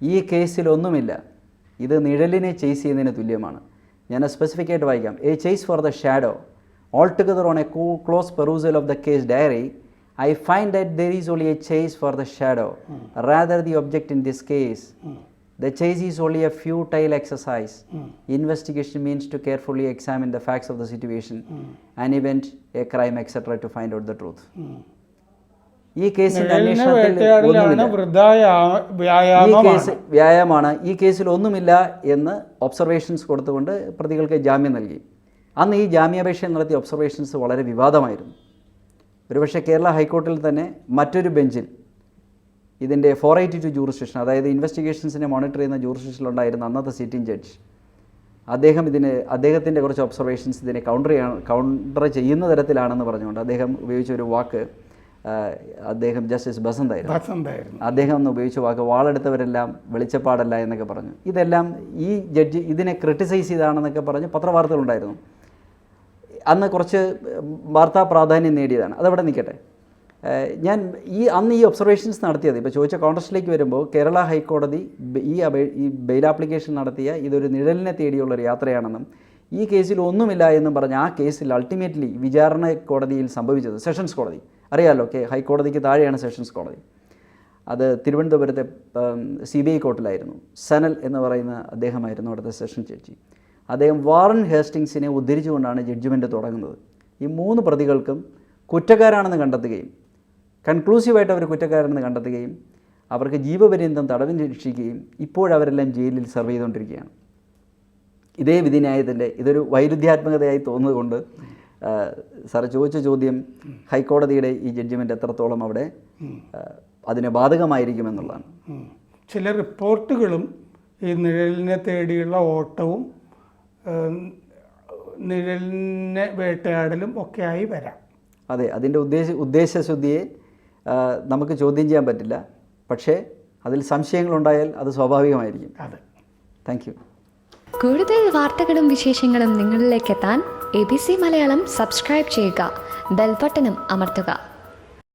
ഈ കേസിലൊന്നുമില്ല, ഇത് നിഴലിനെ ചേസ് ചെയ്യുന്നതിന് തുല്യമാണ്. ഞാൻ സ്പെസിഫിക് ആയിട്ട് വായിക്കാം. A chase for the shadow altogether on a close perusal of the case diary I find that there is only a chase for the shadow, rather the object in this case. The chase is only a futile exercise. Investigation means to carefully examine the facts of the situation, an event, a crime, etc. to find out the truth. ഈ കേസിൻ്റെ അന്വേഷണത്തിൽ വ്യായാമമാണ്. ഈ കേസിൽ ഒന്നുമില്ല എന്ന് ഒബ്സർവേഷൻസ് കൊടുത്തുകൊണ്ട് പ്രതികൾക്ക് ജാമ്യം നൽകി. അന്ന് ഈ ജാമ്യാപേക്ഷ നടത്തിയ ഒബ്സർവേഷൻസ് വളരെ വിവാദമായിരുന്നു. ഒരുപക്ഷെ കേരള ഹൈക്കോർട്ടിൽ തന്നെ മറ്റൊരു ബെഞ്ചിൽ ഇതിൻ്റെ 482 ജൂറിസ്ഡിക്ഷൻ, അതായത് ഇൻവെസ്റ്റിഗേഷൻസിനെ മോണിറ്റർ ചെയ്യുന്ന ജൂറിസ്ഡിക്ഷനിലുണ്ടായിരുന്ന അന്നത്തെ സിറ്റിംഗ് ജഡ്ജ് അദ്ദേഹത്തിൻ്റെ കുറച്ച് ഒബ്സർവേഷൻസ് ഇതിനെ കൗണ്ടർ ചെയ്യുന്ന തരത്തിലാണെന്ന് പറഞ്ഞുകൊണ്ട് അദ്ദേഹം ഉപയോഗിച്ച ഒരു വാക്ക്, അദ്ദേഹം ജസ്റ്റിസ് ബസന്തായിരുന്നു, അദ്ദേഹം ഒന്ന് ഉപയോഗിച്ച വാക്ക് വാളെടുത്തവരെല്ലാം വെളിച്ചപ്പാടല്ല എന്നൊക്കെ പറഞ്ഞു. ഇതെല്ലാം ഈ ജഡ്ജി ഇതിനെ ക്രിട്ടിസൈസ് ചെയ്താണെന്നൊക്കെ പറഞ്ഞ് പത്രവാർത്തകളുണ്ടായിരുന്നു. അന്ന് കുറച്ച് വാർത്താ പ്രാധാന്യം നേടിയതാണ്. അതവിടെ നിൽക്കട്ടെ. ഞാൻ അന്ന് ഈ ഒബ്സർവേഷൻസ് നടത്തിയത്, ഇപ്പോൾ ചോദിച്ച കോൺടസ്റ്റിലേക്ക് വരുമ്പോൾ കേരള ഹൈക്കോടതി ഈ ബെയിൽ ആപ്ലിക്കേഷൻ നടത്തിയ ഇതൊരു നിഴലിനെ തേടിയുള്ളൊരു യാത്രയാണെന്നും ഈ കേസിൽ ഒന്നുമില്ല എന്നും പറഞ്ഞ് ആ കേസിൽ അൾട്ടിമേറ്റ്ലി വിചാരണ കോടതിയിൽ സംഭവിച്ചത്, സെഷൻസ് കോടതി അറിയാമല്ലോ, ഹൈക്കോടതിക്ക് താഴെയാണ് സെഷൻസ് കോടതി, അത് തിരുവനന്തപുരത്തെ CBI കോർട്ടിലായിരുന്നു. സനൽ എന്ന് പറയുന്ന അദ്ദേഹമായിരുന്നു അവിടുത്തെ സെഷൻ ജഡ്ജി. അദ്ദേഹം വാറൻ ഹേസ്റ്റിങ്സിനെ ഉദ്ധരിച്ചുകൊണ്ടാണ് ജഡ്ജ്മെൻറ്റ് തുടങ്ങുന്നത്. ഈ 3 പ്രതികൾക്കും കുറ്റക്കാരാണെന്ന് കണ്ടെത്തുകയും കൺക്ലൂസീവായിട്ട് അവർ കുറ്റക്കാരാണെന്ന് കണ്ടെത്തുകയും അവർക്ക് ജീവപര്യന്തം തടവിന് ശിക്ഷിക്കുകയും ഇപ്പോഴവരെല്ലാം ജയിലിൽ സെർവ് ചെയ്തുകൊണ്ടിരിക്കുകയാണ്. ഇതേ വിധിന്യായത്തിൻ്റെ ഇതൊരു വൈരുദ്ധ്യാത്മകതയായി തോന്നുന്നതുകൊണ്ട് സാറ് ചോദിച്ച ചോദ്യം ഹൈക്കോടതിയുടെ ഈ ജഡ്ജ്മെൻറ്റ് എത്രത്തോളം അവിടെ അതിന് ബാധകമായിരിക്കുമെന്നുള്ളതാണ്. ചില റിപ്പോർട്ടുകളും ഈ നിഴലിനെ തേടിയുള്ള ഓട്ടവും നിഴലിനെ വേട്ടയാടലും ഒക്കെ ആയി വരാം. അതെ, അതിൻ്റെ ഉദ്ദേശശുദ്ധിയെ നമുക്ക് ചോദ്യം ചെയ്യാൻ പറ്റില്ല. പക്ഷേ അതിൽ സംശയങ്ങളുണ്ടായാൽ അത് സ്വാഭാവികമായിരിക്കും. അതെ. Thank you. കൂടുതൽ വാർത്തകളും വിശേഷങ്ങളും നിങ്ങളിലേക്ക് എത്താൻ ABC മലയാളം സബ്സ്ക്രൈബ് ചെയ്യുക, ബെൽ ബട്ടണും അമർത്തുക.